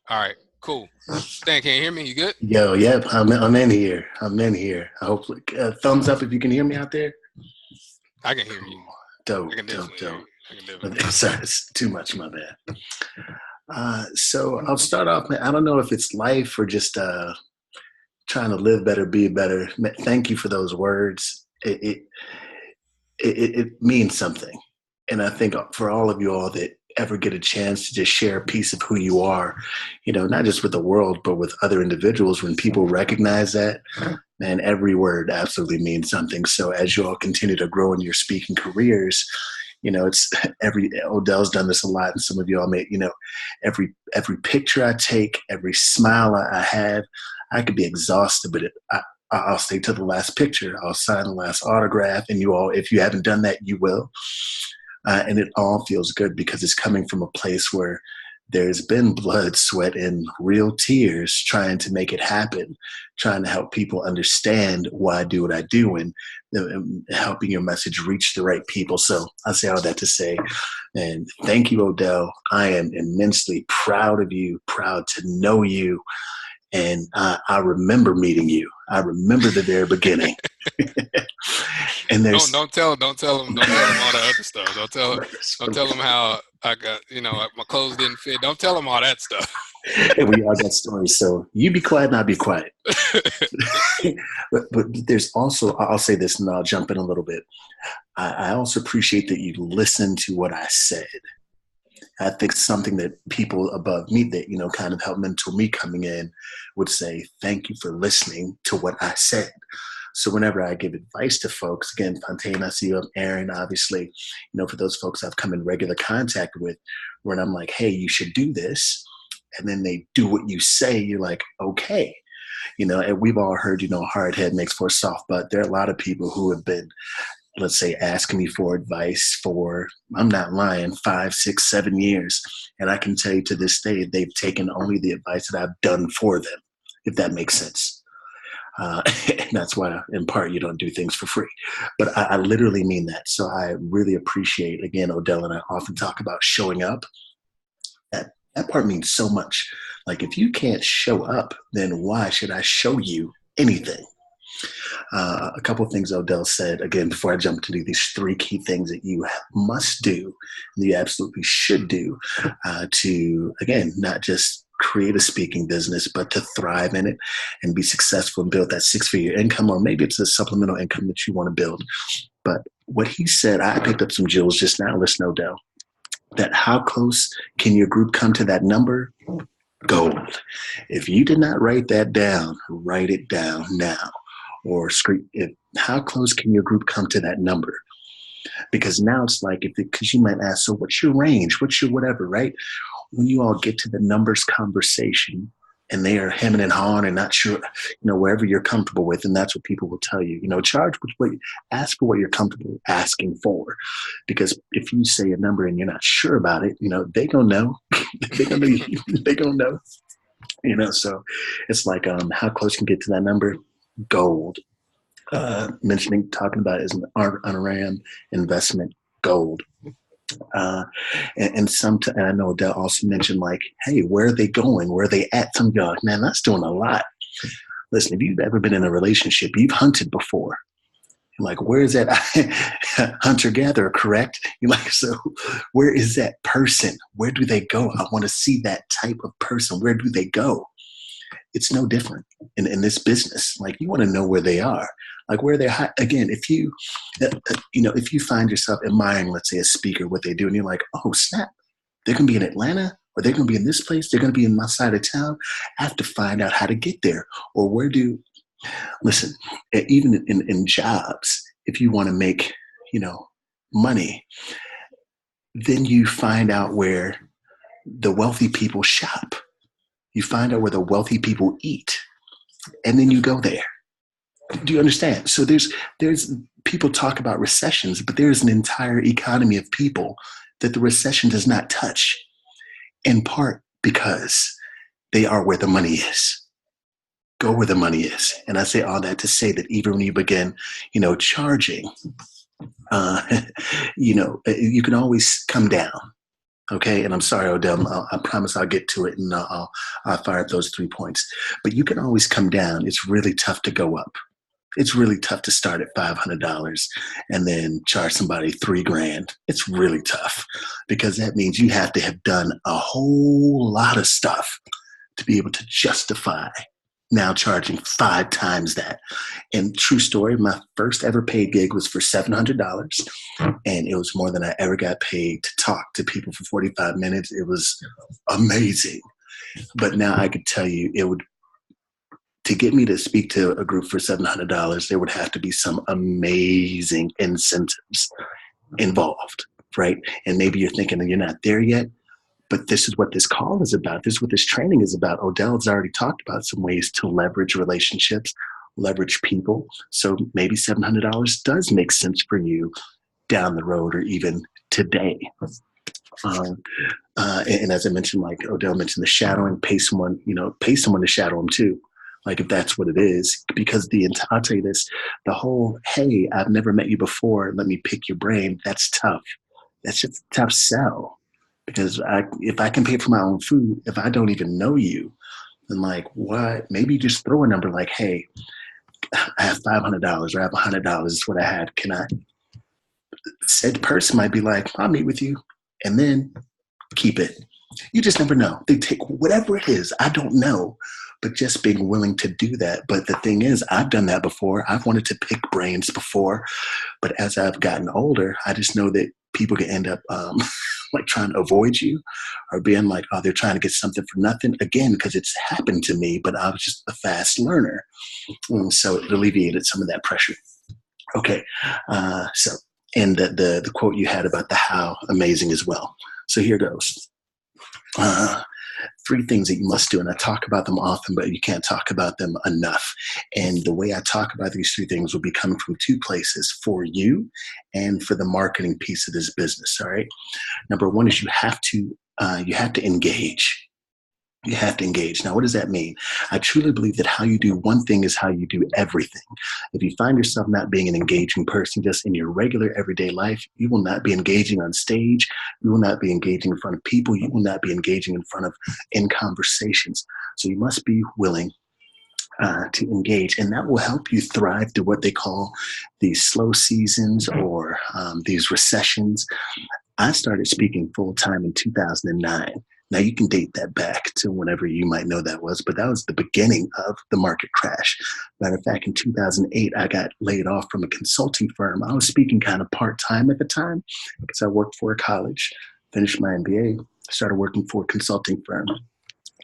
All right, cool. Stan, can you hear me? You good? Yo, yep, I'm in here. I hope thumbs up if you can hear me out there. I can hear you. Dope. Sorry, it's too much, my bad. So I'll start off. I don't know if it's life or just trying to live better, be better. Thank you for those words. It means something, and I think for all of you all that ever get a chance to just share a piece of who you are, not just with the world, but with other individuals, when people recognize that, man, every word absolutely means something. So as you all continue to grow in your speaking careers, it's Odell's done this a lot, and some of y'all may, every picture I take, every smile I have, I could be exhausted, but I'll stay to the last picture. I'll sign the last autograph, and you all, if you haven't done that, you will. And it all feels good because it's coming from a place where there's been blood, sweat, and real tears trying to make it happen, trying to help people understand why I do what I do, and helping your message reach the right people. So I say all that to say, and thank you, Odell. I am immensely proud of you, proud to know you. And I remember meeting you. I remember the very beginning. And there's don't tell him all the other stuff. Don't tell him how I got, my clothes didn't fit. Don't tell him all that stuff. And we all got stories. So you be quiet and I'll be quiet. but there's also, I'll say this and I'll jump in a little bit. I also appreciate that you listen to what I said. I think something that people above me that, kind of help mentor me coming in would say, thank you for listening to what I said. So whenever I give advice to folks, again, Fontaine, I see you, Aaron, obviously, for those folks I've come in regular contact with, when I'm like, hey, you should do this. And then they do what you say, you're like, okay. And we've all heard, hard head makes for a soft butt. There are a lot of people who have been, let's say, asking me for advice for, I'm not lying, 5, 6, 7 years. And I can tell you to this day, they've taken only the advice that I've done for them, if that makes sense. And that's why, in part, you don't do things for free. But I literally mean that. So I really appreciate, again, Odell and I often talk about showing up. That part means so much. Like, if you can't show up, then why should I show you anything? A couple of things Odell said, again, before I jump into these 3 key things that you must do, and you absolutely should do to, again, not just create a speaking business, but to thrive in it and be successful and build that 6-figure income, or maybe it's a supplemental income that you want to build. But what he said, I picked up some jewels just now. Listen, Odell, that how close can your group come to that number? Gold. If you did not write that down, write it down now. Or how close can your group come to that number? Because now it's like, because you might ask, so what's your range? What's your whatever, right? When you all get to the numbers conversation and they are hemming and hawing and not sure, wherever you're comfortable with, and that's what people will tell you, ask for what you're comfortable asking for. Because if you say a number and you're not sure about it, they gonna know. they gonna know. So it's like, how close can you get to that number? Gold. Talking about is an honorarium investment, gold. And I know Adele also mentioned like, hey, where are they going? Where are they at? Some of y'all, like, man, that's doing a lot. Listen, if you've ever been in a relationship, you've hunted before. You're like, where is that hunter gatherer? Correct? You're like, so where is that person? Where do they go? I want to see that type of person. Where do they go? It's no different in this business. Like, you want to know where they are, like where they're again. If you find yourself admiring, let's say, a speaker, what they do, and you're like, oh snap, they're going to be in Atlanta, or they're going to be in this place, they're going to be in my side of town. I have to find out how to get there, or listen, even in jobs, if you want to make, money, then you find out where the wealthy people shop. You find out where the wealthy people eat, and then you go there. Do you understand? So there's people talk about recessions, but there's an entire economy of people that the recession does not touch, in part because they are where the money is. Go where the money is. And I say all that to say that even when you begin, charging, you can always come down. Okay. And I'm sorry, Odell, I promise I'll get to it, and I'll fire up those 3 points. But you can always come down. It's really tough to go up. It's really tough to start at $500 and then charge somebody $3,000. It's really tough, because that means you have to have done a whole lot of stuff to be able to justify now charging 5 times that. And true story, my first ever paid gig was for $700, and it was more than I ever got paid to talk to people for 45 minutes. It was amazing. But now I could tell you, to get me to speak to a group for $700, there would have to be some amazing incentives involved, right? And maybe you're thinking that you're not there yet, but this is what this call is about. This is what this training is about. Odell's already talked about some ways to leverage relationships, leverage people. So maybe $700 does make sense for you down the road, or even today. And as I mentioned, like Odell mentioned, the shadowing, pay someone to shadow them too. Like, if that's what it is, because I'll tell you this, the whole, hey, I've never met you before, let me pick your brain, that's tough. That's just a tough sell. Because if I can pay for my own food, if I don't even know you, then like, what? Maybe just throw a number like, hey, I have $500 or I have $100 is what I had. Can I? Said person might be like, I'll meet with you, and then keep it. You just never know. They take whatever it is. I don't know. But just being willing to do that. But the thing is, I've done that before. I've wanted to pick brains before. But as I've gotten older, I just know that people can end up like trying to avoid you, or being like, oh, they're trying to get something for nothing. Again, because it's happened to me, but I was just a fast learner. So it alleviated some of that pressure. Okay. And the quote you had about the how, amazing as well. So here goes. 3 things that you must do. And I talk about them often, but you can't talk about them enough. And the way I talk about these 3 things will be coming from 2 places: for you and for the marketing piece of this business. All right. Number 1 is you have to engage. You have to engage. Now, what does that mean? I truly believe that how you do one thing is how you do everything. If you find yourself not being an engaging person just in your regular everyday life, you will not be engaging on stage. You will not be engaging in front of people. You will not be engaging in conversations. So you must be willing to engage, and that will help you thrive through what they call these slow seasons, or these recessions. I started speaking full time in 2009. Now, you can date that back to whenever you might know that was, but that was the beginning of the market crash. Matter of fact, in 2008, I got laid off from a consulting firm. I was speaking kind of part-time at the time because I worked for a college, finished my MBA, started working for a consulting firm,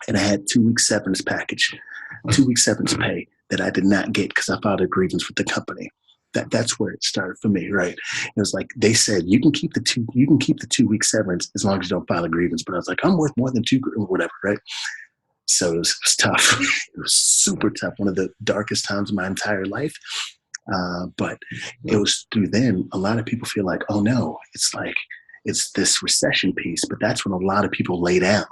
and I had 2 weeks severance package, 2 weeks severance pay that I did not get because I filed a grievance with the company. That's where it started for me, right? It was like they said, you can keep the 2 week severance as long as you don't file a grievance. But I was like, I'm worth more than 2 or whatever, right? So it was tough. It was super tough. One of the darkest times of my entire life. But it was through then. A lot of people feel like, oh no, it's this recession piece. But that's when a lot of people lay down.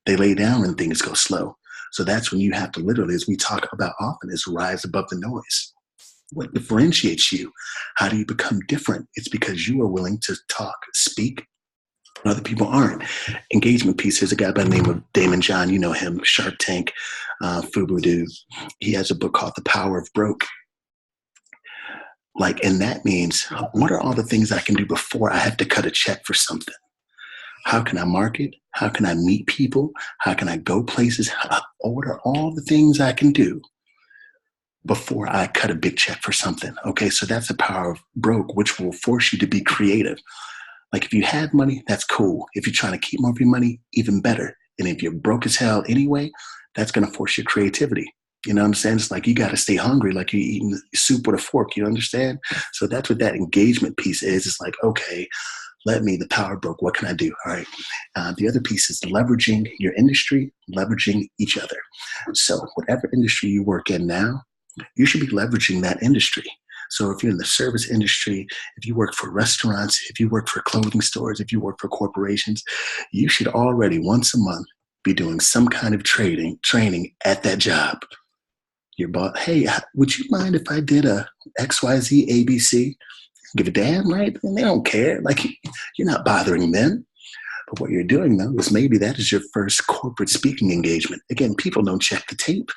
They lay down and things go slow. So that's when you have to literally, as we talk about often, is rise above the noise. What differentiates you? How do you become different? It's because you are willing to talk, speak, Other people aren't. Engagement piece. There's a guy by the name of Damon John. You know him, Shark Tank, Fubu dude. He has a book called The Power of Broke. Like, and that means, what are all the things I can do before I have to cut a check for something? How can I market? How can I meet people? How can I go places? What are all the things I can do before I cut a big check for something? Okay, so that's the power of broke, which will force you to be creative. Like, if you have money, that's cool. If you're trying to keep more of your money, even better. And if you're broke as hell anyway, that's going to force your creativity. You know what I'm saying? It's like you got to stay hungry, like you're eating soup with a fork. You understand? So that's what that engagement piece is. It's like, okay, the power broke. What can I do? All right. The other piece is leveraging your industry, leveraging each other. So whatever industry you work in now, you should be leveraging that industry. So if you're in the service industry, if you work for restaurants, if you work for clothing stores, if you work for corporations, you should already once a month be doing some kind of training at that job. Your boss, hey, would you mind if I did a XYZ ABC? Give a damn, right? And they don't care. Like, you're not bothering them. But what you're doing, though, is maybe that is your first corporate speaking engagement. Again, people don't check the tape.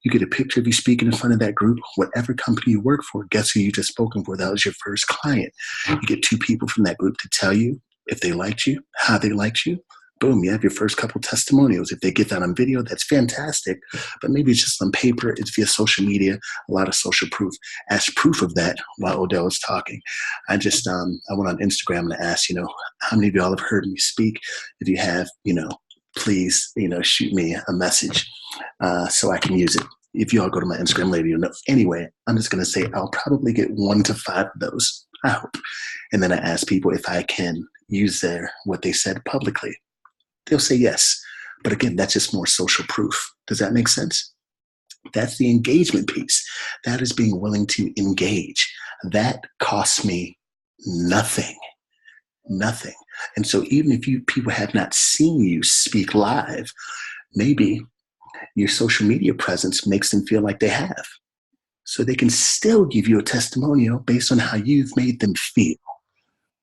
You get a picture of you speaking in front of that group. Whatever company you work for, guess who you just spoken for? That was your first client. You get 2 people from that group to tell you if they liked you, how they liked you. Boom, you have your first couple testimonials. If they get that on video, that's fantastic. But maybe it's just on paper, it's via social media, a lot of social proof. As proof of that, while Odell was talking, I went on Instagram and asked, how many of y'all have heard me speak? If you have, please, shoot me a message so I can use it. If y'all go to my Instagram later, you'll know. Anyway, I'm just going to say I'll probably get 1 to 5 of those, I hope. And then I ask people if I can use what they said publicly. They'll say yes. But again, that's just more social proof. Does that make sense? That's the engagement piece. That is being willing to engage. That costs me nothing. Nothing. And so even if people have not seen you speak live, maybe your social media presence makes them feel like they have. So they can still give you a testimonial based on how you've made them feel.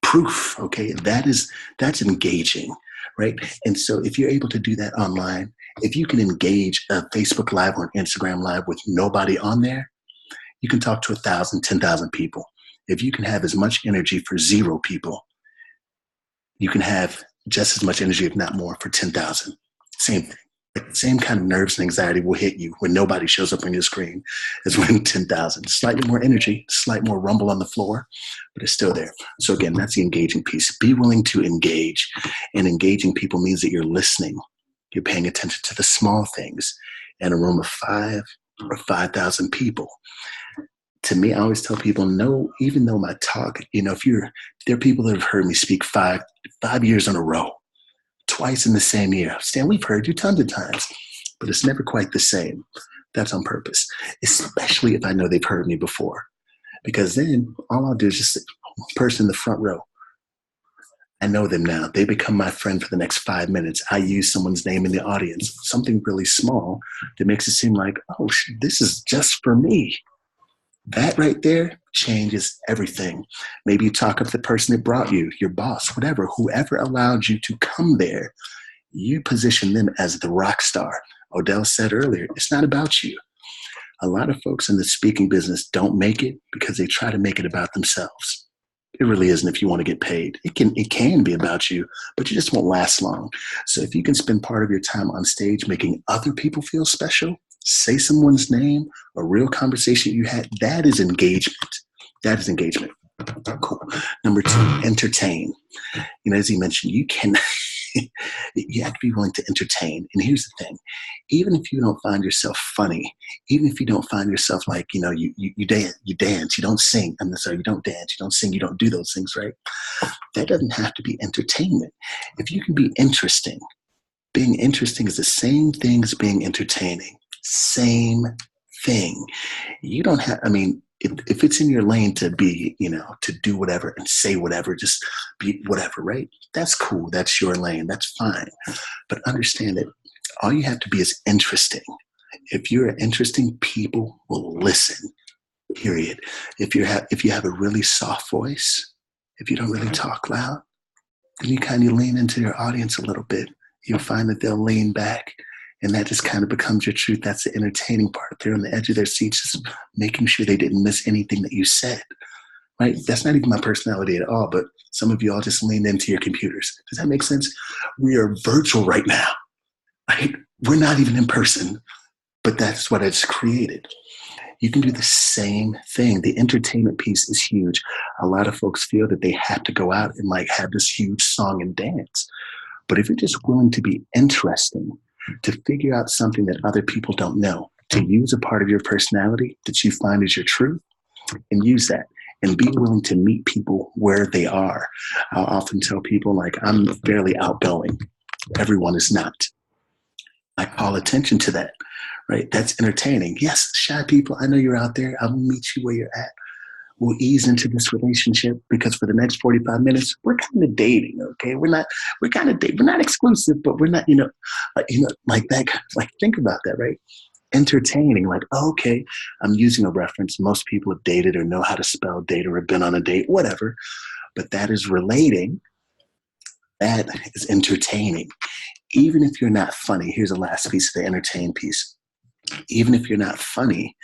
Proof, okay? That's engaging. Right. And so if you're able to do that online, if you can engage a Facebook Live or an Instagram Live with nobody on there, you can talk to 1,000, 10,000 people. If you can have as much energy for 0 people, you can have just as much energy, if not more, for 10,000. Same thing. Same kind of nerves and anxiety will hit you when nobody shows up on your screen as when 10,000. Slightly more energy, slight more rumble on the floor, but it's still there. So again, that's the engaging piece. Be willing to engage. And engaging people means that you're listening. You're paying attention to the small things in a room of 5 or 5,000 people. To me, I always tell people, no, even though my talk, there are people that have heard me speak 5 years in a row. Twice in the same year. Stan, we've heard you tons of times, but it's never quite the same. That's on purpose, especially if I know they've heard me before, because then all I'll do is just sit, person in the front row. I know them now. They become my friend for the next 5 minutes. I use someone's name in the audience, something really small that makes it seem like, oh, this is just for me. That right there changes everything. Maybe you talk up the person that brought you, your boss, whoever allowed you to come there, you position them as the rock star. Odell said earlier, it's not about you. A lot of folks in the speaking business don't make it because they try to make it about themselves. It really isn't if you want to get paid. It can be about you, but you just won't last long. So if you can spend part of your time on stage making other people feel special, say someone's name, a real conversation you had, that is engagement. That is engagement. Cool. Number 2, entertain. As he mentioned, you have to be willing to entertain. And here's the thing. Even if you don't find yourself funny, even if you don't find yourself like, you dance, you don't sing. You don't dance, you don't sing, you don't do those things, right? That doesn't have to be entertainment. If you can be interesting, being interesting is the same thing as being entertaining. Same thing. You don't have, if it's in your lane to be, to do whatever and say whatever, just be whatever, right? That's cool. That's your lane. That's fine. But understand that all you have to be is interesting. If you're interesting, people will listen, period. If you have a really soft voice, if you don't really talk loud, and you kind of lean into your audience a little bit, you'll find that they'll lean back. And that just kind of becomes your truth. That's the entertaining part. They're on the edge of their seats, just making sure they didn't miss anything that you said. Right? That's not even my personality at all, but some of you all just leaned into your computers. Does that make sense? We are virtual right now. Right? We're not even in person, but that's what it's created. You can do the same thing. The entertainment piece is huge. A lot of folks feel that they have to go out and like have this huge song and dance. But if you're just willing to be interesting, to figure out something that other people don't know, to use a part of your personality that you find is your truth, and use that, and be willing to meet people where they are. I'll often tell people, like, I'm fairly outgoing. Everyone is not. I call attention to that, right? That's entertaining. Yes, shy people, I know you're out there. I will meet you where you're at. We'll ease into this relationship because for the next 45 minutes, we're kind of dating, okay? We're not exclusive, but we're not, like that. Like, think about that, right? Entertaining, like, oh, okay, I'm using a reference. Most people have dated or know how to spell date or have been on a date, whatever. But that is relating. That is entertaining. Even if you're not funny, here's the last piece of the entertain piece. Even if you're not funny,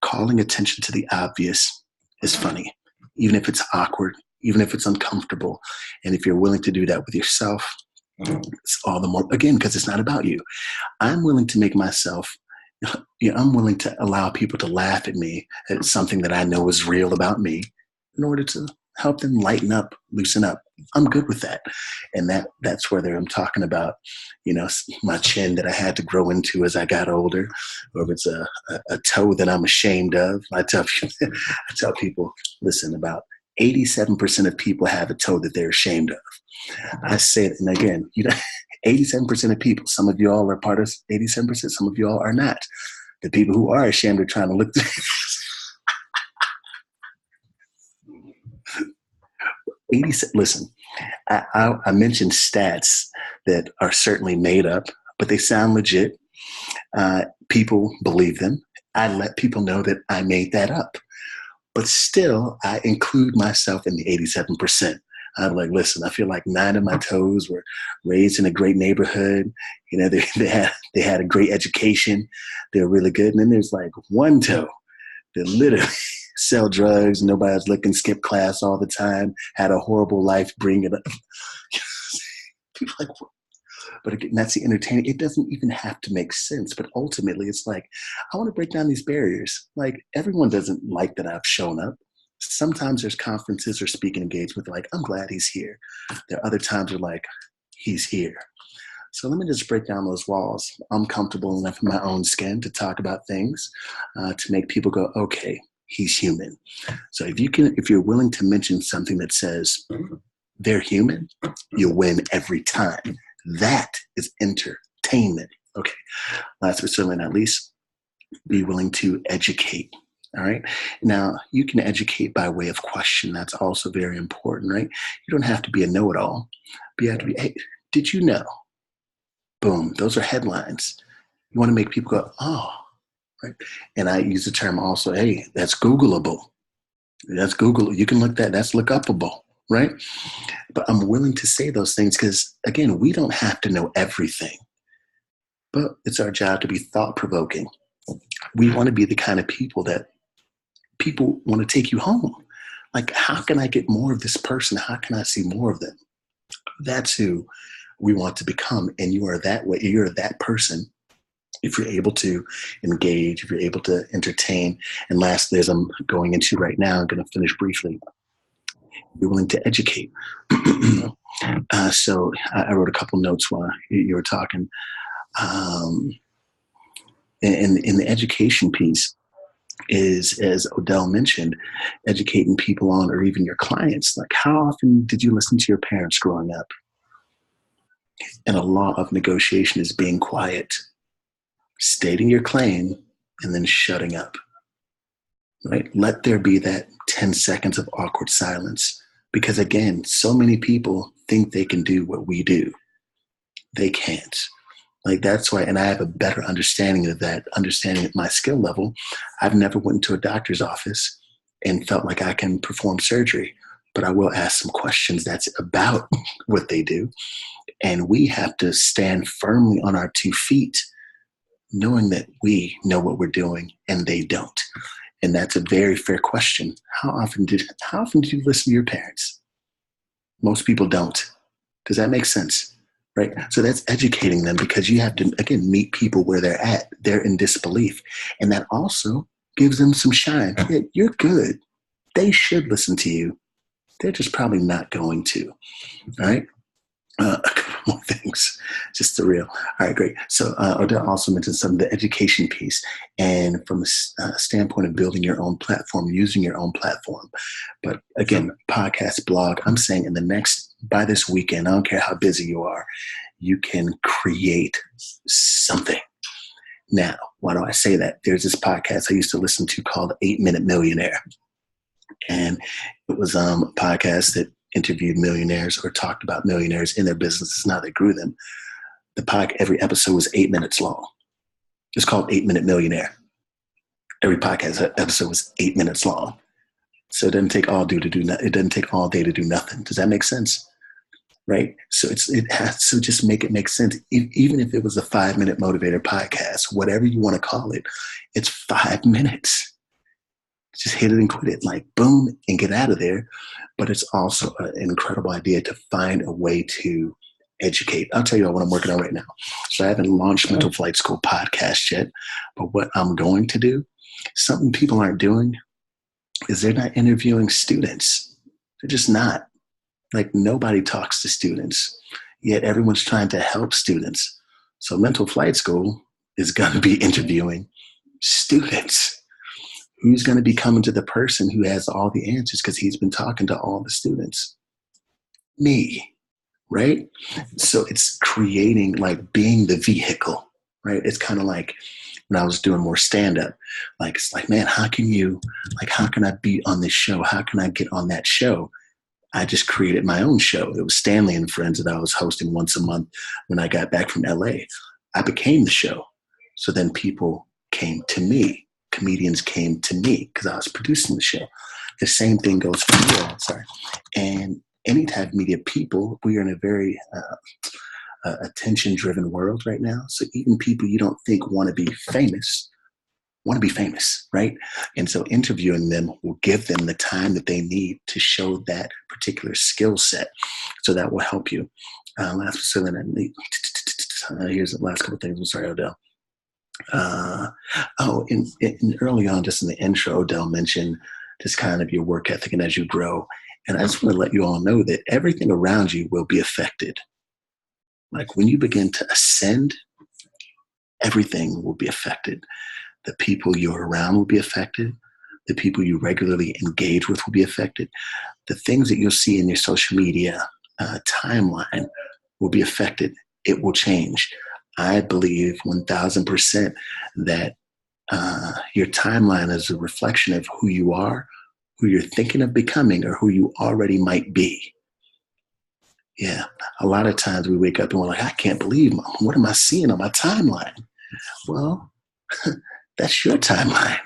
calling attention to the obvious is funny, even if it's awkward, even if it's uncomfortable. And if you're willing to do that with yourself, it's all the more, again, because it's not about you. I'm willing to make myself, I'm willing to allow people to laugh at me at something that I know is real about me in order to help them lighten up, loosen up. I'm good with that. And that's whether I'm talking about, my chin that I had to grow into as I got older, or if it's a toe that I'm ashamed of. I tell people, listen, about 87% of people have a toe that they're ashamed of. I say it, and again, 87% of people, some of you all are part of 87%, some of you all are not. The people who are ashamed are trying to look listen, I mentioned stats that are certainly made up, but they sound legit. People believe them. I let people know that I made that up. But still, I include myself in the 87%. I'm like, listen, I feel like 9 of my toes were raised in a great neighborhood. They had a great education. They're really good. And then there's like one toe that literally sell drugs, nobody's looking, skip class all the time, had a horrible life, bring it up. People like, what? But again, that's the entertaining. It doesn't even have to make sense, but ultimately it's like, I want to break down these barriers. Like, everyone doesn't like that I've shown up. Sometimes there's conferences or speaking engagements like, I'm glad he's here. There are other times where like, he's here. So let me just break down those walls. I'm comfortable enough in my own skin to talk about things, to make people go, okay, he's human. So if you're willing to mention something that says they're human, you'll win every time. That is entertainment. Okay. Last but certainly not least, be willing to educate. All right. Now, you can educate by way of question. That's also very important, right? You don't have to be a know-it-all, but you have to be, hey, did you know? Boom. Those are headlines. You want to make people go, oh, right. And I use the term also, hey, that's Googleable. That's Google. You can look that. That's look upable, right? But I'm willing to say those things because, again, we don't have to know everything, but it's our job to be thought-provoking. We want to be the kind of people that people want to take you home. Like, how can I get more of this person? How can I see more of them? That's who we want to become. And you are that way. You're that person if you're able to engage, if you're able to entertain. And lastly, as I'm going into right now, I'm going to finish briefly. You're willing to educate. So I wrote a couple notes while you were talking. In the education piece is, as Odell mentioned, educating people on, or even your clients. Like, how often did you listen to your parents growing up? And a law of negotiation is being quiet, stating your claim, and then shutting up. Right? Let there be that 10 seconds of awkward silence. Because again, so many people think they can do what we do. They can't. Like, that's why, and I have a better understanding of that, understanding at my skill level. I've never went into a doctor's office and felt like I can perform surgery. but I will ask some questions that's about what they do. And we have to stand firmly on our 2 feet, knowing that we know what we're doing and they don't. And that's a very fair question. How often did you listen to your parents? Most people don't. Does that make sense? Right? So that's educating them, because you have to, again, meet people where they're at. They're in disbelief. And that also gives them some shine. Yeah, you're good. They should listen to you. They're just probably not going to. All right? A couple more things, just to real. All right, great. So Odell also mentioned some of the education piece, and from a standpoint of building your own platform, using your own platform. But again, podcast, blog, I'm saying by this weekend, I don't care how busy you are, you can create something. Now, why do I say that? There's this podcast I used to listen to called 8 Minute Millionaire. And it was a podcast that interviewed millionaires or talked about millionaires in their businesses and how they grew them. Every episode was 8 minutes long. It's called 8 Minute Millionaire. Every podcast episode was 8 minutes long. So it doesn't take all day to do nothing. Does that make sense? Right? So it has to just make it make sense. Even if it was a 5-minute motivator podcast, whatever you want to call it, it's 5 minutes. Just hit it and quit it, like boom, and get out of there. But it's also an incredible idea to find a way to educate. I'll tell you what I'm working on right now. So I haven't launched Mental Flight School podcast yet, but what I'm going to do, something people aren't doing, is they're not interviewing students. They're just not. Like, nobody talks to students, yet everyone's trying to help students. So Mental Flight School is going to be interviewing students. Who's going to be coming to the person who has all the answers because he's been talking to all the students? Me, right? So it's creating, like, being the vehicle, right? It's kind of like when I was doing more stand-up. Like, it's like, man, how can I be on this show? How can I get on that show? I just created my own show. It was Stanley and Friends that I was hosting once a month when I got back from LA. I became the show. So then people came to me. Comedians came to me because I was producing the show. The same thing goes for you all, sorry. And any type of media people, we are in a very attention-driven world right now. So even people you don't think want to be famous, right? And so interviewing them will give them the time that they need to show that particular skill set. So that will help you. Here's the last couple of things. I'm sorry, Odell. In early on, just in the intro, Odell mentioned just kind of your work ethic and as you grow. And I just want to let you all know that everything around you will be affected. Like, when you begin to ascend, everything will be affected. The people you're around will be affected. The people you regularly engage with will be affected. The things that you'll see in your social media timeline will be affected. It will change. I believe 1,000% that your timeline is a reflection of who you are, who you're thinking of becoming, or who you already might be. Yeah, a lot of times we wake up and we're like, I can't believe, what am I seeing on my timeline? Well, that's your timeline.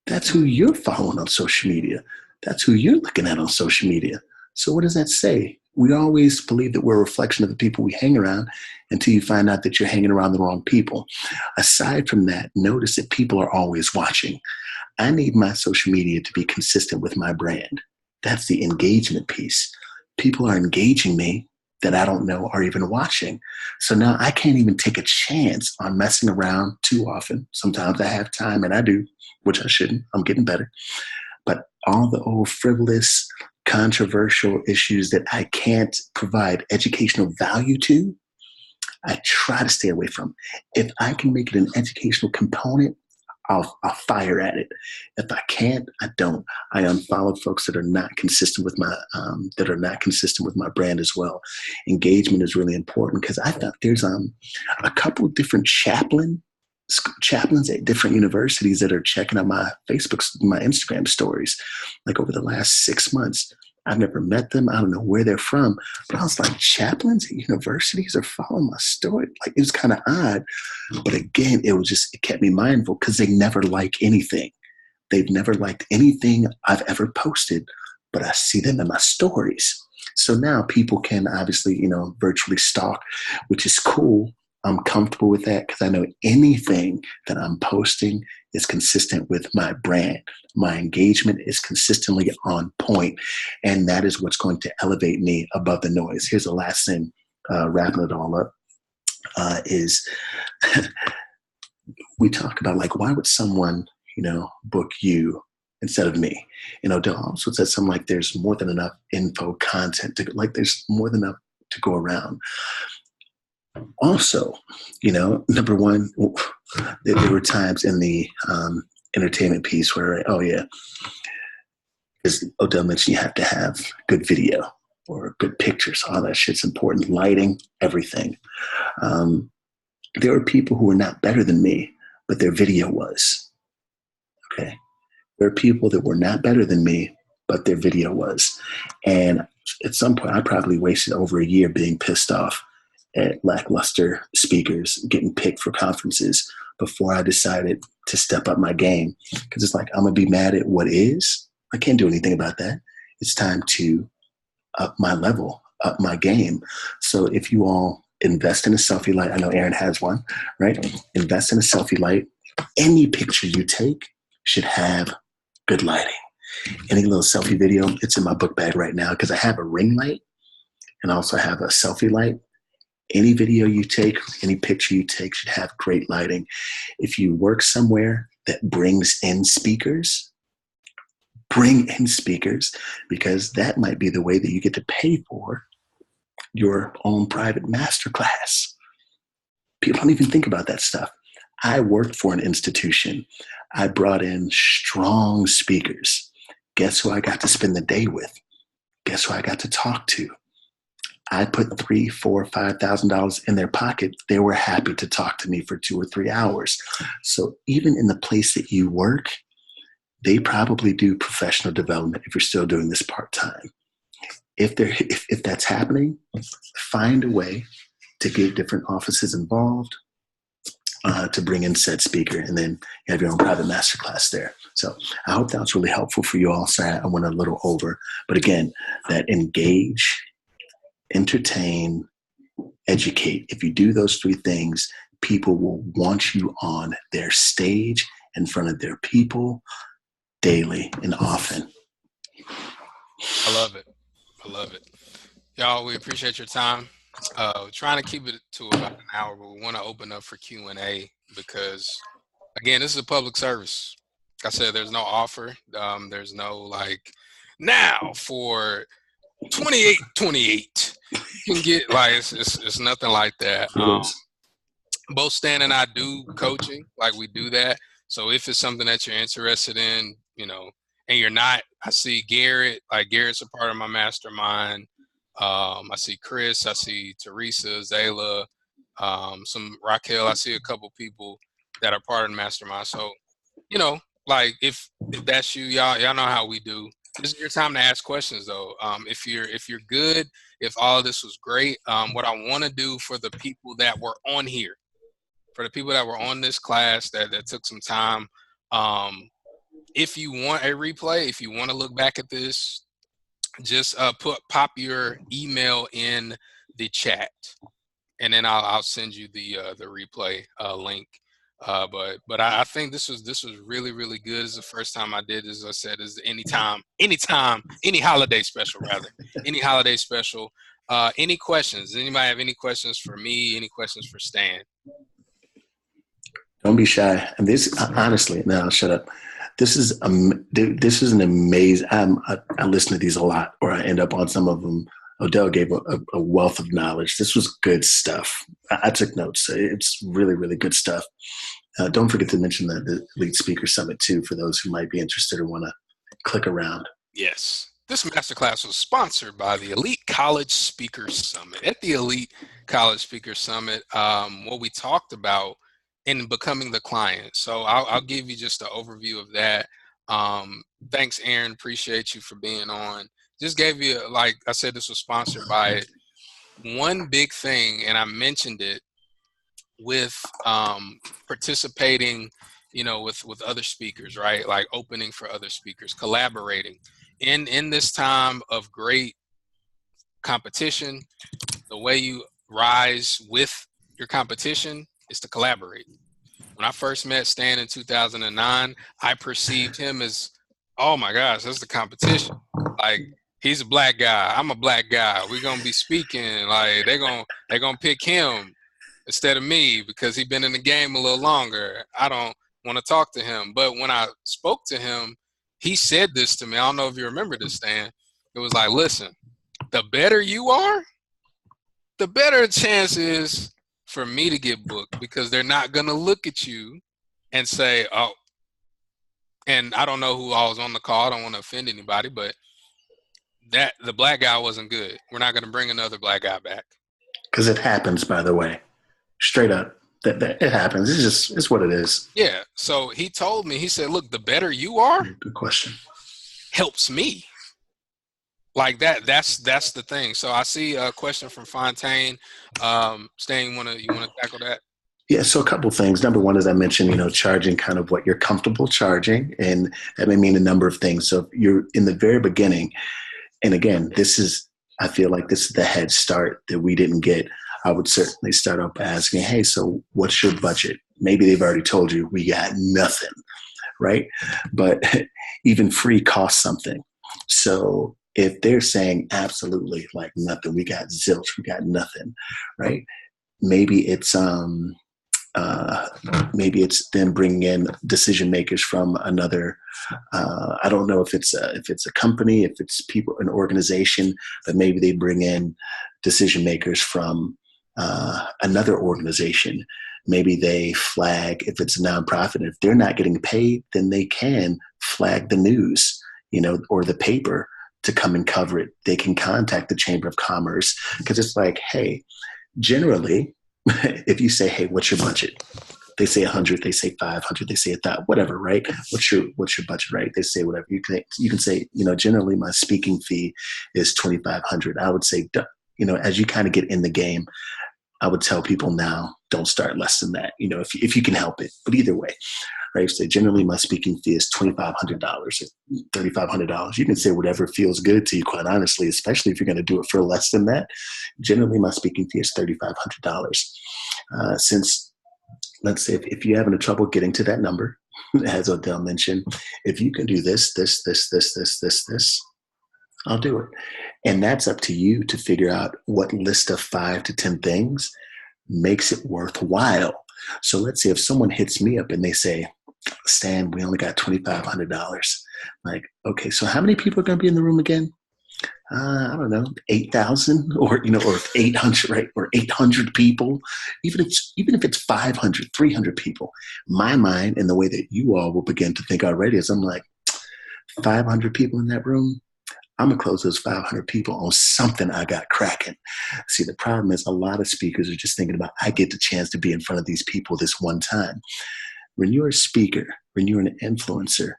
That's who you're following on social media. That's who you're looking at on social media. So what does that say? We always believe that we're a reflection of the people we hang around until you find out that you're hanging around the wrong people. Aside from that, notice that people are always watching. I need my social media to be consistent with my brand. That's the engagement piece. People are engaging me that I don't know are even watching. So now I can't even take a chance on messing around too often. Sometimes I have time, and I do, which I shouldn't. I'm getting better. But all the old frivolous, controversial issues that I can't provide educational value to, I try to stay away from. If I can make it an educational component, I'll fire at it. If I can't, I don't. I unfollow folks that are not consistent with my brand as well. Engagement is really important, because I thought there's a couple of different chaplains at different universities that are checking out my Instagram stories, like over the last 6 months. I've never met them. I don't know where they're from, but I was like, chaplains at universities are following my story. Like, it was kind of odd, but again, it kept me mindful, because they never like anything. They've never liked anything I've ever posted, but I see them in my stories. So now people can obviously, virtually stalk, which is cool. I'm comfortable with that because I know anything that I'm posting is consistent with my brand. My engagement is consistently on point, and that is what's going to elevate me above the noise. Here's the last thing, wrapping it all up, is we talk about, like, why would someone, book you instead of me? Odell also said something like, there's more than enough info content there's more than enough to go around. Also, number one, there were times in the entertainment piece where, oh yeah, as Odell mentioned, you have to have good video or good pictures. All that shit's important. Lighting, everything. There were people who were not better than me, but their video was. Okay. There are people that were not better than me, but their video was. And at some point, I probably wasted over a year being pissed off at lackluster speakers getting picked for conferences before I decided to step up my game. Because it's like, I'm going to be mad at what is. I can't do anything about that. It's time to up my level, up my game. So if you all invest in a selfie light, I know Aaron has one, right? Invest in a selfie light. Any picture you take should have good lighting. Any little selfie video, it's in my book bag right now because I have a ring light and also have a selfie light. Any video you take, any picture you take should have great lighting. If you work somewhere that brings in speakers, bring in speakers, because that might be the way that you get to pay for your own private masterclass. People don't even think about that stuff. I worked for an institution. I brought in strong speakers. Guess who I got to spend the day with? Guess who I got to talk to? I put $3,000, $4,000, $5,000 in their pocket. They were happy to talk to me for 2 or 3 hours. So even in the place that you work, they probably do professional development if you're still doing this part-time. If that's happening, find a way to get different offices involved, to bring in said speaker, and then you have your own private masterclass there. So I hope that was really helpful for you all. Sorry, I went a little over. But again, that engage, entertain, educate. If you do those 3 things, people will want you on their stage in front of their people daily and often. I love it. I love it. Y'all, we appreciate your time. Trying to keep it to about an hour, but we want to open up for Q&A because, again, this is a public service. Like I said, there's no offer. There's no like, now for 28.28 you can get, like, it's nothing like that. Both Stan and I do coaching, like we do that. So if it's something that you're interested in, and you're not, I see Garrett, like Garrett's a part of my mastermind. I see Chris, I see Teresa, Zayla, some Raquel. I see a couple people that are part of the mastermind. So, like if that's you, y'all know how we do. This is your time to ask questions, though. If you're good, if all of this was great, what I want to do for the people that were on here, for the people that were on this class that took some time, if you want a replay, if you want to look back at this, just pop your email in the chat, and then I'll send you the replay link. But I think this was really, really good. It's the first time I did, as I said, is any holiday special rather, any holiday special. Any questions? Does anybody have any questions for me? Any questions for Stan? Don't be shy. And this, honestly, now shut up. This is an amazing. I listen to these a lot, or I end up on some of them. Odell gave a wealth of knowledge. This was good stuff. I took notes. It's really, really good stuff. Don't forget to mention the Elite Speaker Summit too, for those who might be interested or want to click around. Yes. This masterclass was sponsored by the Elite College Speaker Summit. At the Elite College Speaker Summit, what we talked about in becoming the client. So I'll give you just an overview of that. Thanks, Aaron. Appreciate you for being on. Just gave you, like I said, this was sponsored by it. One big thing, and I mentioned it, with participating, with other speakers, right? Like opening for other speakers, collaborating. in this time of great competition, the way you rise with your competition is to collaborate. When I first met Stan in 2009, I perceived him as, oh my gosh, that's the competition. Like, he's a black guy, I'm a black guy. We're gonna be speaking like they're gonna pick him instead of me because he's been in the game a little longer. I don't want to talk to him. But when I spoke to him, he said this to me. I don't know if you remember this, Stan. It was like, listen, the better you are, the better chance is for me to get booked because they're not going to look at you and say, oh, and I don't know who all was on the call. I don't want to offend anybody, but that the black guy wasn't good. We're not going to bring another black guy back. Because it happens, by the way. Straight up. That it happens. It's what it is. Yeah. So he told me, he said, look, the better you are, good question, helps me. Like that's the thing. So I see a question from Fontaine. Stan, you wanna tackle that? Yeah, so a couple things. Number one, as I mentioned, charging kind of what you're comfortable charging, and that may mean a number of things. So if you're in the very beginning, and again, I feel like this is the head start that we didn't get. I would certainly start off by asking, hey, so what's your budget? Maybe they've already told you we got nothing, right? But even free costs something. So if they're saying absolutely like nothing, we got zilch, we got nothing, right? Maybe it's them bringing in decision makers from another. I don't know if it's a company, if it's people, an organization, but maybe they bring in decision makers from another organization. Maybe they flag if it's a nonprofit. If they're not getting paid, then they can flag the news, or the paper to come and cover it. They can contact the Chamber of Commerce because it's like, hey, generally, if you say, hey, what's your budget? They say 100, they say 500, they say 1,000, whatever, right? What's your budget, right? They say whatever. You can say, generally my speaking fee is 2,500. I would say, as you kind of get in the game, I would tell people now, don't start less than that, if you can help it. But either way, right? So generally my speaking fee is $2,500 or $3,500. You can say whatever feels good to you, quite honestly, especially if you're going to do it for less than that. Generally my speaking fee is $3,500. Since, let's say, if you're having trouble getting to that number, as Odell mentioned, if you can do this, I'll do it. And that's up to you to figure out what list of 5 to 10 things makes it worthwhile. So let's say if someone hits me up and they say, Stan, we only got $2,500. Like, okay, so how many people are going to be in the room again? I don't know, 8,000 or 800, right? Or 800 people. Even if it's 500, 300 people, my mind and the way that you all will begin to think already is I'm like, 500 people in that room, I'm going to close those 500 people on something I got cracking. See, the problem is a lot of speakers are just thinking about, I get the chance to be in front of these people this one time. When you're a speaker, when you're an influencer,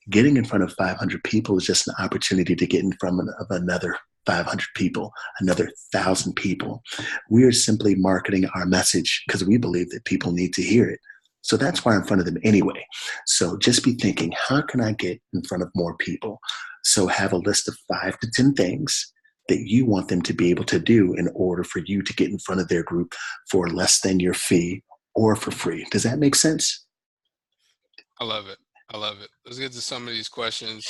getting in front of 500 people is just an opportunity to get in front of another 500 people, another 1,000 people. We are simply marketing our message because we believe that people need to hear it. So that's why I'm in front of them anyway. So just be thinking, how can I get in front of more people? So have a list of 5 to 10 things that you want them to be able to do in order for you to get in front of their group for less than your fee or for free. Does that make sense? I love it. Let's get to some of these questions.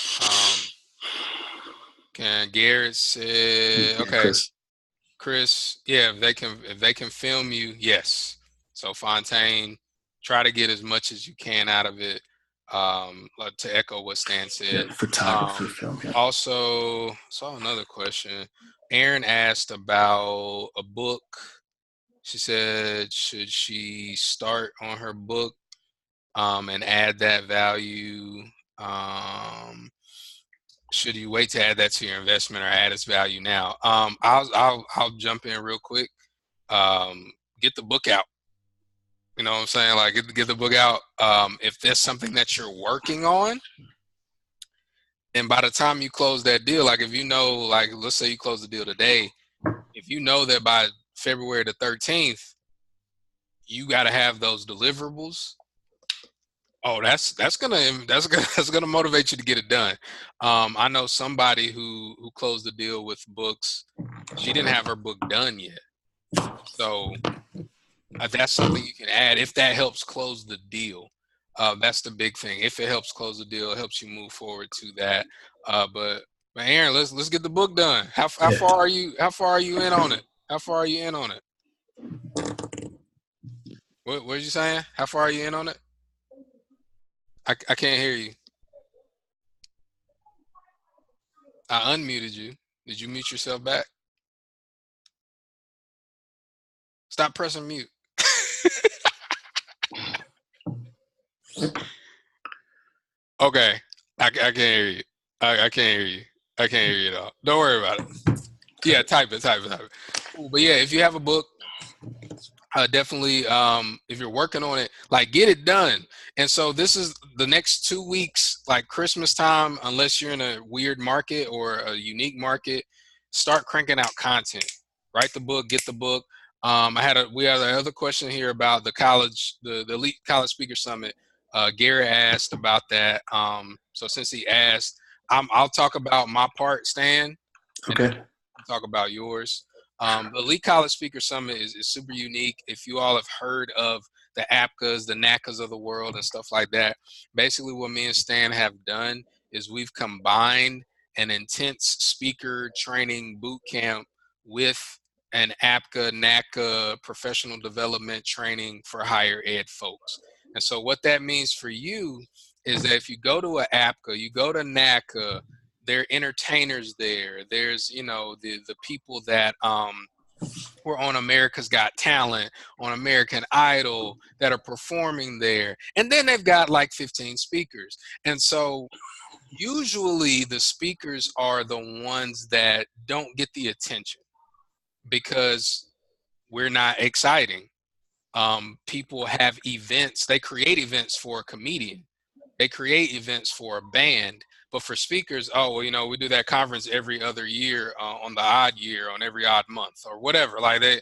Can Garrett say, okay, Chris, yeah, if they can film you, yes. So Fontaine, try to get as much as you can out of it. To echo what Stan said. Yeah, photographer film. Yeah. Also, saw another question. Aaron asked about a book. She said, should she start on her book and add that value? Should you wait to add that to your investment or add its value now? I'll jump in real quick. Get the book out. You know what I'm saying? Like get the book out. If there's something that you're working on, and by the time you close that deal, like if you know, like let's say you close the deal today, if you know that by February the 13th, you got to have those deliverables, Oh, that's gonna motivate you to get it done. I know somebody who closed the deal with books. She didn't have her book done yet, so that's something you can add if that helps close the deal. That's the big thing. If it helps close the deal, it helps you move forward to that. But Aaron, let's get the book done. How Yeah. far are you? How far are you in on it? How far are you in on it? What are you saying? How far are you in on it? I can't hear you. I unmuted you. Did you mute yourself back? Stop pressing mute. Okay. I can't hear you. I can't hear you. I can't hear you at all. Don't worry about it. Yeah, type it. Cool. But yeah, if you have a book, definitely, if you're working on it, like get it done. And so this is the next 2 weeks, like Christmas time, unless you're in a weird market or a unique market, start cranking out content. Write the book, get the book. We had another question here about the Elite College Speaker Summit. Gary asked about that. So since he asked, I'll talk about my part, Stan, and then Okay. you talk about yours. The Elite College Speaker Summit is super unique. If you all have heard of the APCAs, the NACAs of the world, and stuff like that, basically what me and Stan have done is we've combined an intense speaker training boot camp with an APCA, NACA professional development training for higher ed folks. And so what that means for you is that if you go to a APCA, you go to NACA, there are entertainers there. There's, the people that were on America's Got Talent, on American Idol, that are performing there. And then they've got like 15 speakers. And so usually the speakers are the ones that don't get the attention because we're not exciting. People have events, they create events for a comedian, they create events for a band, but for speakers, oh, well, we do that conference every other year, on the odd year, on every odd month, or whatever. Like that.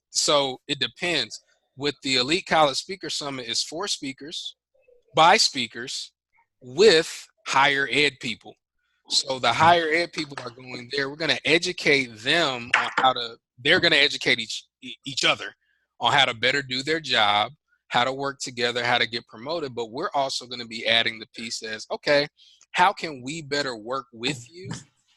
So it depends. With the Elite College Speaker Summit, is for speakers, by speakers, with higher ed people. So the higher ed people are going there. We're going to educate them on they're going to educate each other on how to better do their job, how to work together, how to get promoted. But we're also going to be adding the piece as, okay, how can we better work with you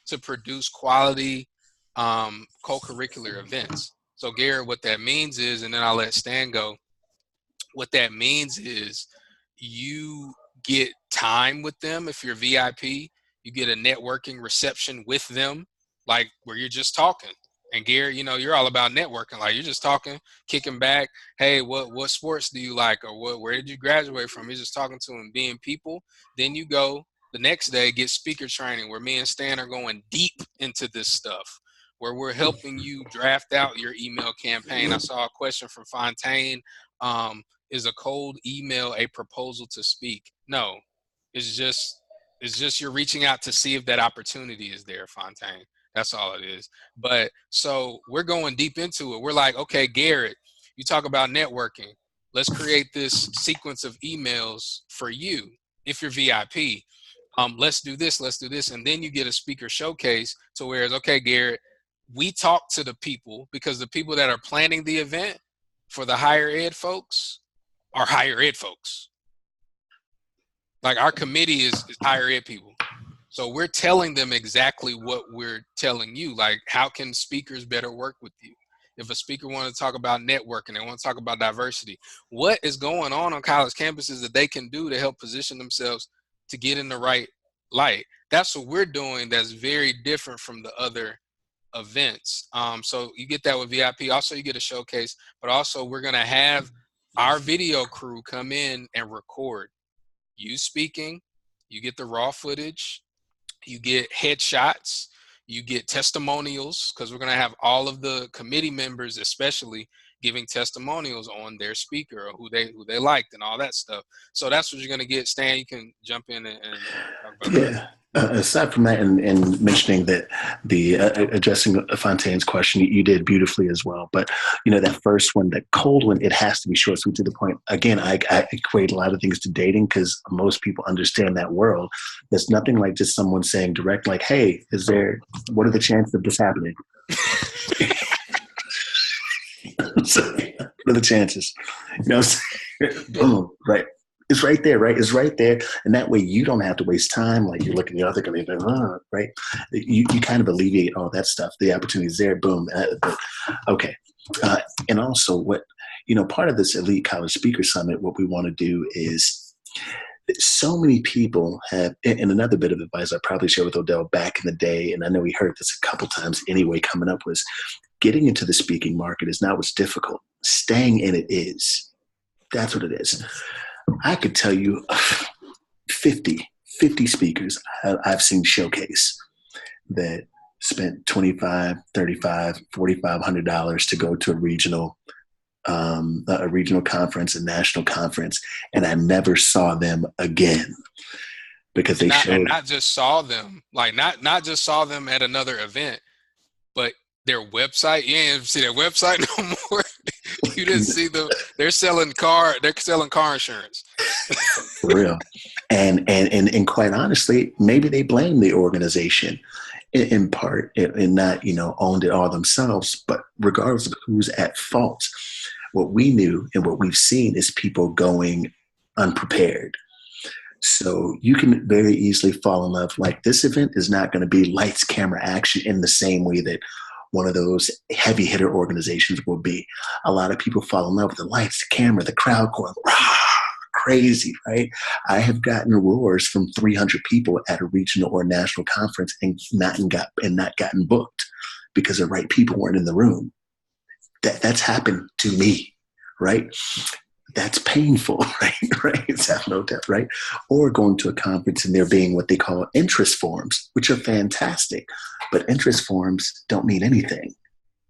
to produce quality co-curricular events? So Garrett, what that means is, and then I'll let Stan go, what that means is you get time with them. If you're VIP, you get a networking reception with them, like where you're just talking. And Gary, you're all about networking. Like you're just talking, kicking back. Hey, what sports do you like, or where did you graduate from? You're just talking to them, being people. Then you go the next day, get speaker training, where me and Stan are going deep into this stuff, where we're helping you draft out your email campaign. I saw a question from Fontaine. Is a cold email a proposal to speak? No, it's just you're reaching out to see if that opportunity is there, Fontaine. That's all it is. But so we're going deep into it. We're like, okay, Garrett, you talk about networking. Let's create this sequence of emails for you if you're VIP. Let's do this, and then you get a speaker showcase to where it's, okay, Garrett, we talk to the people, because the people that are planning the event for the higher ed folks are higher ed folks. Like our committee is higher ed people. So we're telling them exactly what we're telling you. Like, how can speakers better work with you? If a speaker wants to talk about networking, they want to talk about diversity, what is going on college campuses that they can do to help position themselves to get in the right light? That's what we're doing. That's very different from the other events. So you get that with VIP. Also, you get a showcase, but also we're going to have our video crew come in and record you speaking. You get the raw footage, you get headshots, you get testimonials, because we're going to have all of the committee members especially giving testimonials on their speaker, or who they liked and all that stuff. So that's what you're going to get. Stan, you can jump in and talk about that. Yeah. Aside from that, and mentioning that the addressing Fontaine's question, you did beautifully as well. But that first one, that cold one, it has to be short, sweet, to the point. Again, I equate a lot of things to dating because most people understand that world. There's nothing like just someone saying direct, like, "Hey, what are the chances of this happening?" So, what are the chances? Boom, right. It's right there, right? It's right there. And that way you don't have to waste time. Like you're looking at the other guy, right? You kind of alleviate all that stuff. The opportunity is there. Boom. Okay. And also part of this Elite College Speaker Summit, what we want to do is so many people have, and another bit of advice I probably shared with Odell back in the day, and I know he heard this a couple times anyway, coming up, was getting into the speaking market is not what's difficult. Staying in it is. That's what it is. I could tell you 50 speakers I've seen showcase that spent $25, $35, $4,500 to go to a regional conference, a national conference, and I never saw them again because they not just saw them, like not just saw them at another event, but their website. You didn't even see their website no more. You didn't see them. They're selling car insurance. For real. And quite honestly, maybe they blame the organization in part and not, owned it all themselves. But regardless of who's at fault, what we knew and what we've seen is people going unprepared. So you can very easily fall in love. Like, this event is not going to be lights, camera, action in the same way that one of those heavy hitter organizations will be. A lot of people fall in love with the lights, the camera, the crowd going rah, crazy, right? I have gotten roars from 300 people at a regional or national conference and not gotten booked because the right people weren't in the room. That's happened to me, right? That's painful, right? It's have no doubt, right? Or going to a conference and there being what they call interest forms, which are fantastic. But interest forms don't mean anything.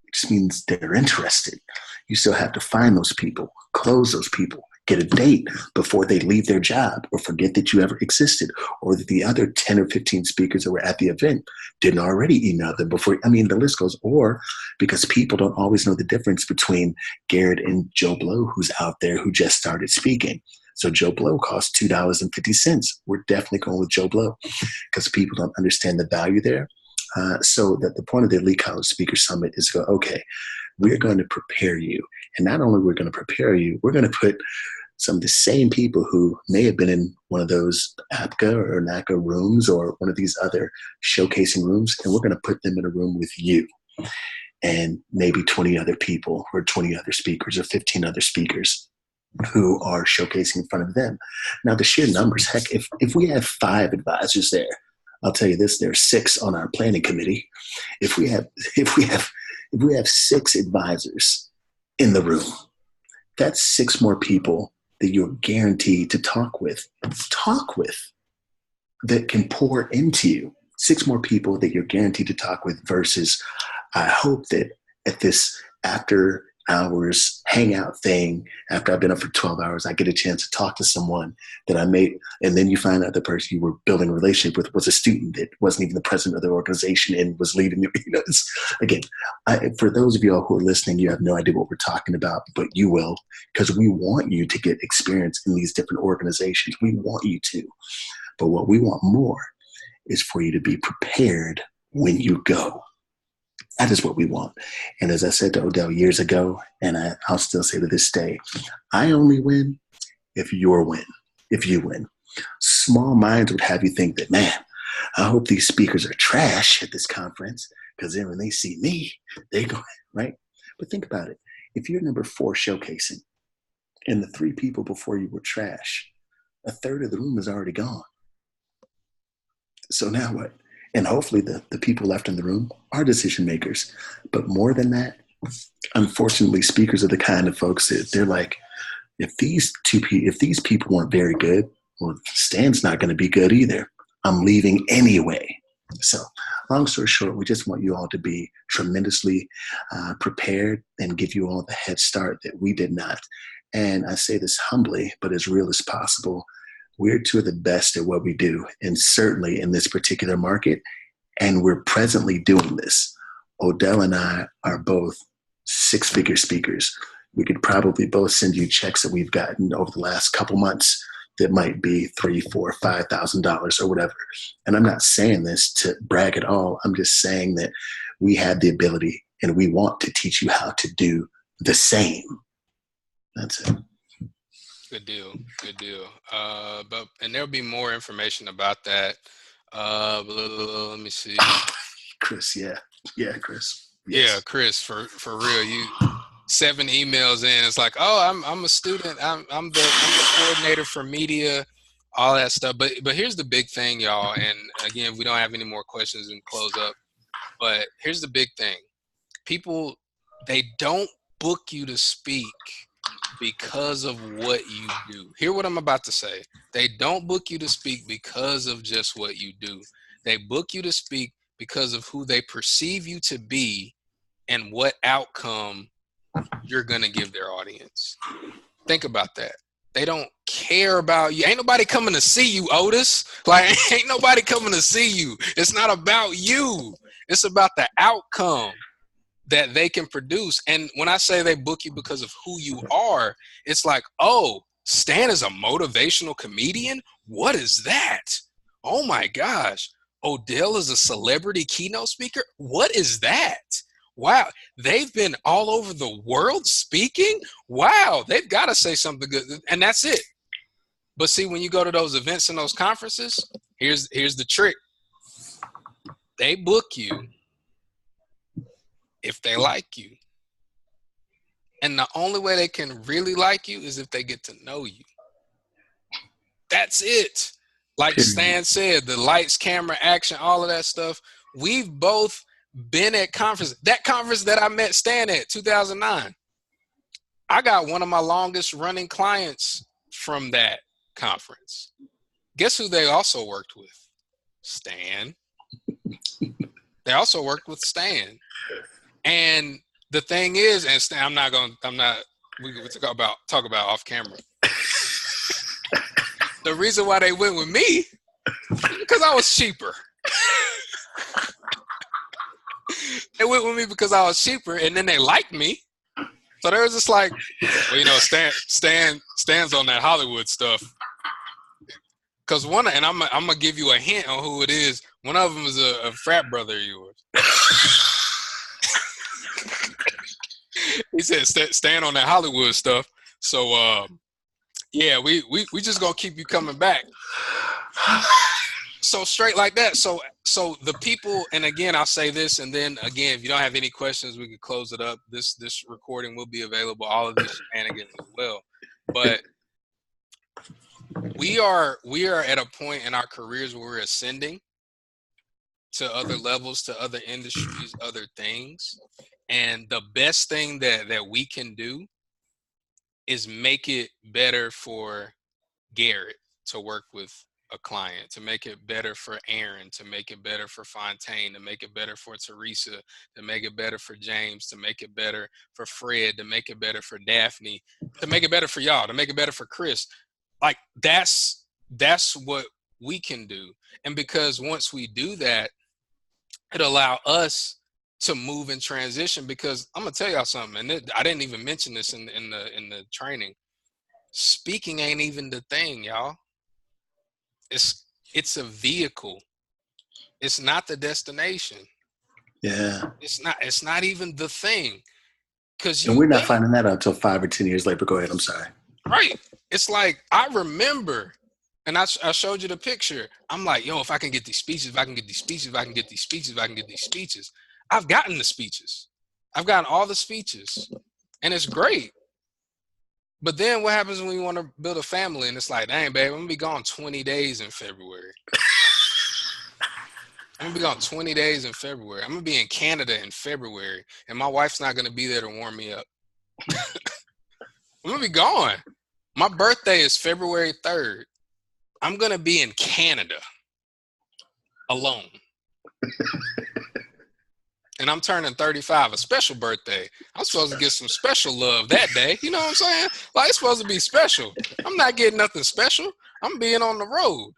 It just means they're interested. You still have to find those people, close those people, get a date before they leave their job or forget that you ever existed, or that the other 10 or 15 speakers that were at the event didn't already email them before. I mean, the list goes. Or because people don't always know the difference between Garrett and Joe Blow, who's out there who just started speaking. So Joe Blow costs $2.50. We're definitely going with Joe Blow because people don't understand the value there. So that the point of the Elite College Speaker Summit is go, okay, we're going to prepare you. And not only we're going to prepare you, we're going to put some of the same people who may have been in one of those APCA or NACA rooms or one of these other showcasing rooms, and we're going to put them in a room with you and maybe 20 other people or 20 other speakers or 15 other speakers who are showcasing in front of them. Now, the sheer numbers, heck, if we have 5 advisors there, I'll tell you this, there's 6 on our planning committee. If we have 6 advisors in the room, that's 6 more people that you're guaranteed to talk with, that can pour into you. 6 more people that you're guaranteed to talk with versus I hope that at this after hours hangout thing, after I've been up for 12 hours, I get a chance to talk to someone that I made, and then you find out the person you were building a relationship with was a student that wasn't even the president of the organization and was leading you. Again, for those of y'all who are listening, you have no idea what we're talking about, but you will, because we want you to get experience in these different organizations. We want you to. But what we want more is for you to be prepared when you go. That is what we want. And as I said to Odell years ago, and I'll still say to this day, I only win if you win. Small minds would have you think that, man, I hope these speakers are trash at this conference, because then when they see me, they go, right? But think about it. If you're number 4 showcasing and the 3 people before you were trash, a third of the room is already gone. So now what? And hopefully the people left in the room are decision makers. But more than that, unfortunately, speakers are the kind of folks that they're like, if these people weren't very good, well, Stan's not going to be good either. I'm leaving anyway. So long story short, we just want you all to be tremendously prepared and give you all the head start that we did not. And I say this humbly, but as real as possible. we're two of the best at what we do, and certainly in this particular market. And we're presently doing this. Odell and I are both six-figure speakers. We could probably both send you checks that we've gotten over the last couple months that might be $3,000, $4,000, $5,000 or whatever. And I'm not saying this to brag at all. I'm just saying that we have the ability and we want to teach you how to do the same. That's it. Good deal. Good deal. And there'll be more information about that. Let me see. Chris, yeah. Yeah, Chris. Yes. Yeah, Chris, for real. You 7 emails in. It's like, oh, I'm a student. I'm the coordinator for media, all that stuff. But here's the big thing, y'all. And again, we don't have any more questions and close up. But here's the big thing. People, they don't book you to speak because of what you do. Hear what I'm about to say. They don't book you to speak because of just what you do. They book you to speak because of who they perceive you to be and what outcome you're going to give their audience. Think about that. They don't care about you. Ain't nobody coming to see you, Otis. Like, ain't nobody coming to see you. It's not about you. It's about the outcome that they can produce. And when I say they book you because of who you are, it's like, oh, Stan is a motivational comedian? What is that? Oh my gosh. Odell is a celebrity keynote speaker? What is that? Wow, they've been all over the world speaking? Wow, they've got to say something good. And that's it. But see, when you go to those events and those conferences, here's the trick. They book you if they like you. And the only way they can really like you is if they get to know you. That's it. Like Stan said, the lights, camera, action, all of that stuff. We've both been at conferences. That conference that I met Stan at, 2009. I got one of my longest running clients from that conference. Guess who they also worked with? Stan. They also worked with Stan. And the thing is, and Stan, we talk about off camera. The reason why they went with me, because I was cheaper. They went with me because I was cheaper, and then they liked me. So there was just like, well, you know, Stan's on that Hollywood stuff. Because and I'm gonna give you a hint on who it is. One of them is a frat brother of yours. He said, "Stand on that Hollywood stuff." So, yeah, we just gonna keep you coming back. So straight like that. So the people, and again, I'll say this, and then again, if you don't have any questions, we can close it up. This recording will be available. All of these shenanigans as well. But we are at a point in our careers where we're ascending to other levels, to other industries, other things. And the best thing that we can do is make it better for Garrett to work with a client, to make it better for Aaron, to make it better for Fontaine, to make it better for Teresa, to make it better for James, to make it better for Fred, to make it better for Daphne, to make it better for y'all, to make it better for Chris. Like that's what we can do. And because once we do that, it'll allow us to move and transition. Because I'm gonna tell y'all something, and I didn't even mention this in the training. Speaking ain't even the thing, y'all. It's a vehicle. It's not the destination. Yeah. It's not even the thing. And we're not finding that out until 5 or 10 years later. But go ahead. I'm sorry. Right. It's like, I remember, and I showed you the picture. I'm like, yo, if I can get these speeches, if I can get these speeches, if I can get these speeches, if I can get these speeches. I've gotten the speeches. I've gotten all the speeches. And it's great. But then what happens when you want to build a family and it's like, dang, babe, I'm going to be gone 20 days in February. I'm going to be gone 20 days in February. I'm going to be in Canada in February. And my wife's not going to be there to warm me up. I'm going to be gone. My birthday is February 3rd. I'm going to be in Canada alone. And I'm turning 35, a special birthday. I'm supposed to get some special love that day. You know what I'm saying? Like, it's supposed to be special. I'm not getting nothing special. I'm being on the road.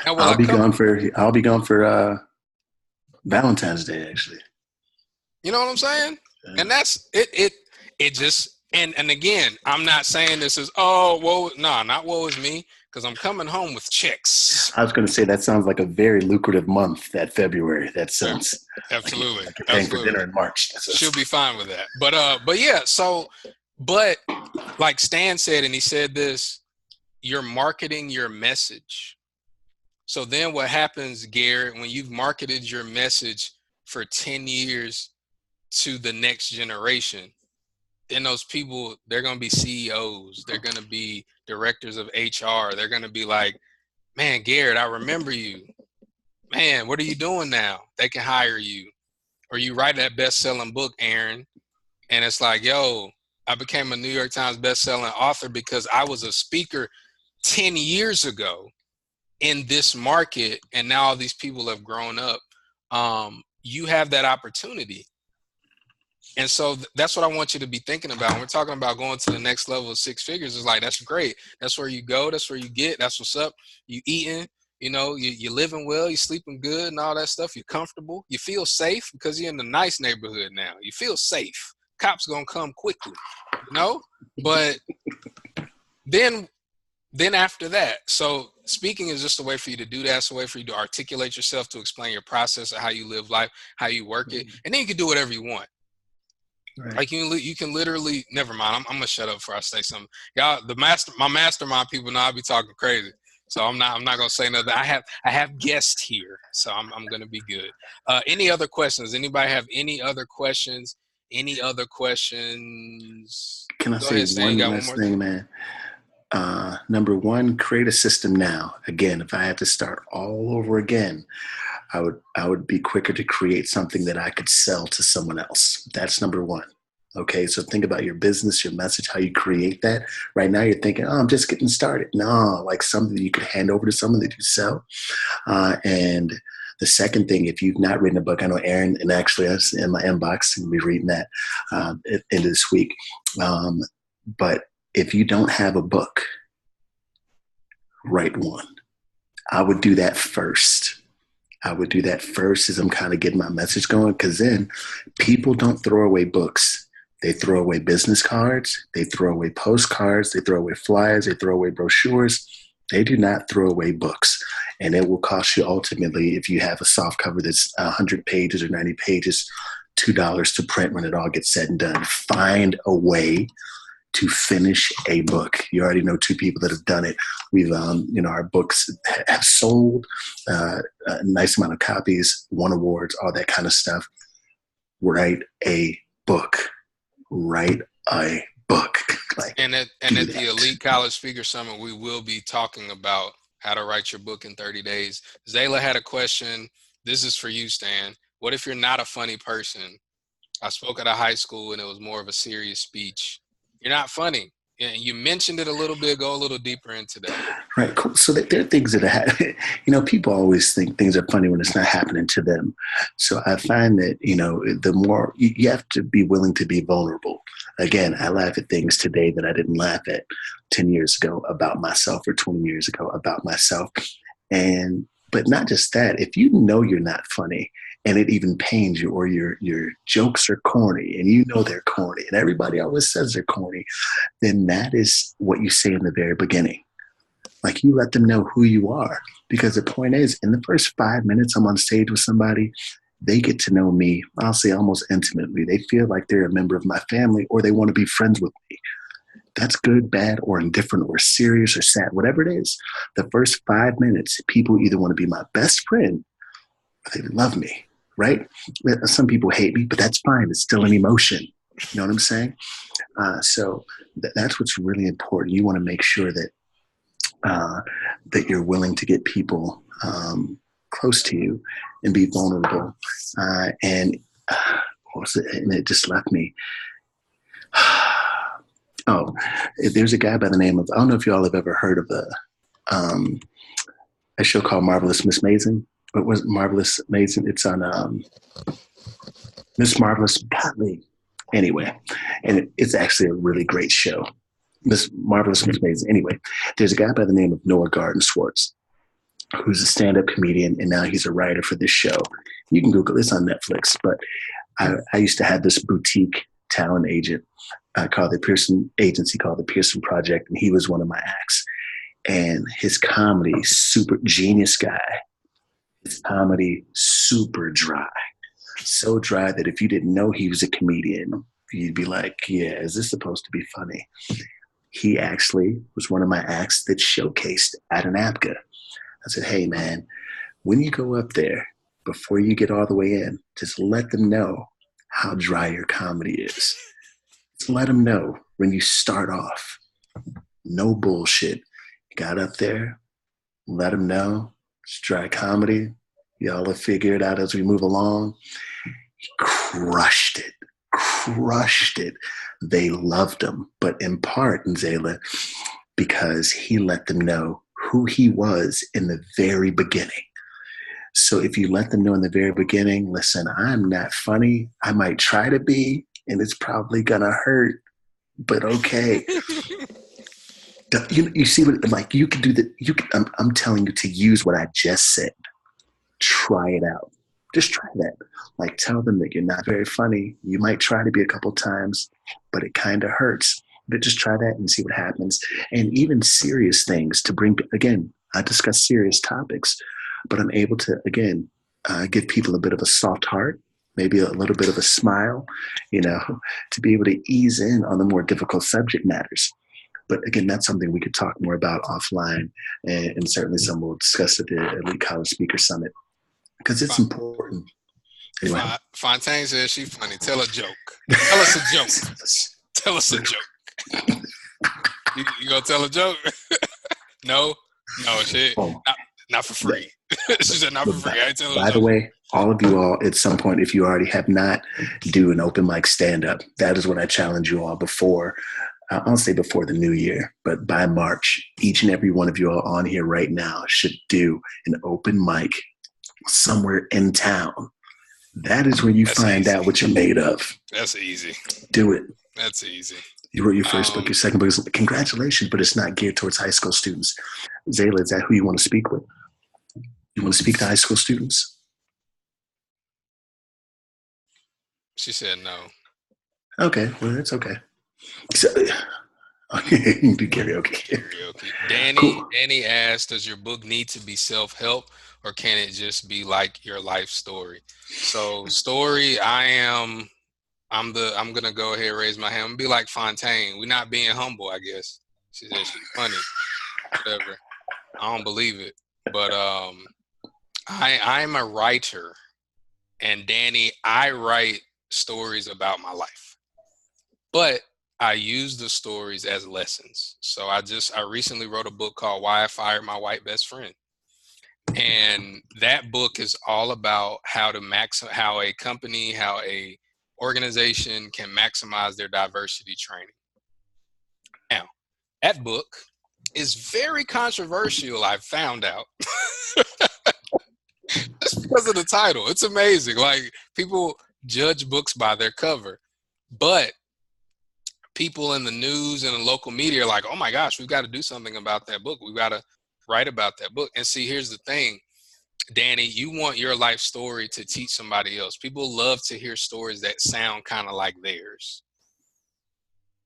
And will I'll I be come? gone for Valentine's Day, actually. You know what I'm saying? And that's it. It just and again, I'm not saying this is not woe is me, because I'm coming home with chicks. I was going to say that sounds like a very lucrative month. That February. That sounds Absolutely, like you're paying for absolutely. dinner in March. She'll be fine with that. But yeah. So, but like Stan said, and he said this: you're marketing your message. So then what happens, Garrett, when you've marketed your message for 10 years to the next generation, then those people, they're going to be CEOs. They're going to be directors of HR. They're going to be like, man, Garrett, I remember you. Man, what are you doing now? They can hire you. Or you write that best-selling book, Aaron, and it's like, yo, I became a New York Times best-selling author because I was a speaker 10 years ago in this market, and now all these people have grown up. You have that opportunity. And so that's what I want you to be thinking about. When we're talking about going to the next level of six figures, it's like, that's great. That's where you go. That's where you get. That's what's up. You eating, you're living well, you're sleeping good and all that stuff. You're comfortable. You feel safe because you're in a nice neighborhood now. You feel safe. Cops going to come quickly, but then after that, so speaking is just a way for you to do that. It's a way for you to articulate yourself, to explain your process of how you live life, how you work it. And then you can do whatever you want. Right. Like you can literally, never mind. I'm gonna shut up before I say something. Y'all, my mastermind people know I be talking crazy, so I'm not gonna say nothing. I have guests here, so I'm gonna be good. Any other questions? Anybody have any other questions? Any other questions? Can I say one last thing, man? Number one, create a system now. Again, if I had to start all over again, I would be quicker to create something that I could sell to someone else. That's number one. Okay, so think about your business, your message, how you create that. Right now you're thinking, oh, I'm just getting started. No, like something that you could hand over to someone that you sell. And the second thing, if you've not written a book, I know Aaron, and actually I was in my inbox and be reading that into this week. But if you don't have a book, write one. I would do that first. As I'm kind of getting my message going, because then people don't throw away books. They throw away business cards. They throw away postcards. They throw away flyers. They throw away brochures. They do not throw away books. And it will cost you ultimately, if you have a soft cover that's 100 pages or 90 pages, $2 to print when it all gets said and done. Find a way to finish a book. You already know two people that have done it. We've, our books have sold a nice amount of copies, won awards, all that kind of stuff. Write a book. Write a book. And at the Elite College Speaker Summit, we will be talking about how to write your book in 30 days. Zayla had a question. This is for you, Stan. What if you're not a funny person? I spoke at a high school and it was more of a serious speech. You're not funny. And you mentioned it a little bit. Go a little deeper into that. Right. Cool. So there are things that happen. People always think things are funny when it's not happening to them. So I find that, the more you have to be willing to be vulnerable. Again, I laugh at things today that I didn't laugh at 10 years ago about myself, or 20 years ago about myself. But not just that, if you know you're not funny and it even pains you, or your jokes are corny and you know they're corny and everybody always says they're corny, then that is what you say in the very beginning. Like, you let them know who you are, because the point is, in the first 5 minutes I'm on stage with somebody, they get to know me, I'll say almost intimately. They feel like they're a member of my family, or they want to be friends with me. That's good, bad, or indifferent, or serious, or sad, whatever it is. The first 5 minutes, people either want to be my best friend or they love me, right? Some people hate me, but that's fine. It's still an emotion. You know what I'm saying? So that's what's really important. You want to make sure that that you're willing to get people close to you and be vulnerable. And what was it? And it just left me. Oh, there's a guy by the name of, I don't know if y'all have ever heard of a show called Marvelous Miss Maisel. What was Marvelous Maisel? It's on Miss Marvelous. Golly. Anyway, and it's actually a really great show. This marvelous was amazing. Anyway, there's a guy by the name of Noah Garden Schwartz, who's a stand-up comedian, and now he's a writer for this show. You can Google this on Netflix. But I used to have this boutique talent agent called the Pearson agency, called the Pearson Project, and he was one of my acts. And his comedy, super genius guy. His comedy, super dry. So dry that if you didn't know he was a comedian, you'd be like, yeah, is this supposed to be funny? He actually was one of my acts that showcased at an APCA. I said, hey, man, when you go up there, before you get all the way in, just let them know how dry your comedy is. Just let them know when you start off. No bullshit. You got up there, let them know it's dry comedy. Y'all will figure it out as we move along. He crushed it. Crushed it. They loved him, but in part, Zayla, because he let them know who he was in the very beginning. So if you let them know in the very beginning, listen, I'm not funny. I might try to be, and it's probably gonna hurt, but okay. You see what, like, you can do that. I'm telling you to use what I just said. Try it out. Just try that. Like, tell them that you're not very funny. You might try to be a couple times, but it kind of hurts. But just try that and see what happens. And even serious things to bring, again, I discuss serious topics, but I'm able to, again, give people a bit of a soft heart, maybe a little bit of a smile, to be able to ease in on the more difficult subject matters. But again, that's something we could talk more about offline, and certainly some we'll discuss at the Elite College Speaker Summit, because it's important. Anyway. Fontaine says she's funny. Tell a joke. Tell us a joke. Tell us a joke. You gonna tell a joke? No, shit. Not for free. She said not for free. I ain't telling By the way, all of you all, at some point, if you already have not, do an open mic stand-up. That is what I challenge you all before. I'll say before the new year, but by March, each and every one of you all on here right now should do an open mic somewhere in town. That is where you find out what you're made of. That's easy. Do it. That's easy. You wrote your first book, your second book. Congratulations, but it's not geared towards high school students. Zayla, is that who you want to speak with? You want to speak to high school students? She said no. Okay, well, that's okay. So, okay, you can do karaoke. Danny asked, does your book need to be self-help, or can it just be like your life story? So story, I'm gonna go ahead and raise my hand. I'm gonna be like Fontaine. We're not being humble, I guess. She said she's funny. Whatever. I don't believe it. But I'm a writer, and Danny, I write stories about my life. But I use the stories as lessons. So I recently wrote a book called Why I Fired My White Best Friend. And that book is all about how a company, how a organization can maximize their diversity training. Now, that book is very controversial, I've found out. Just because of the title. It's amazing. Like, people judge books by their cover. But people in the news and the local media are like, oh my gosh, we've got to do something about that book. We've got to write about that book. And see, here's the thing, Danny, you want your life story to teach somebody else. People love to hear stories that sound kind of like theirs.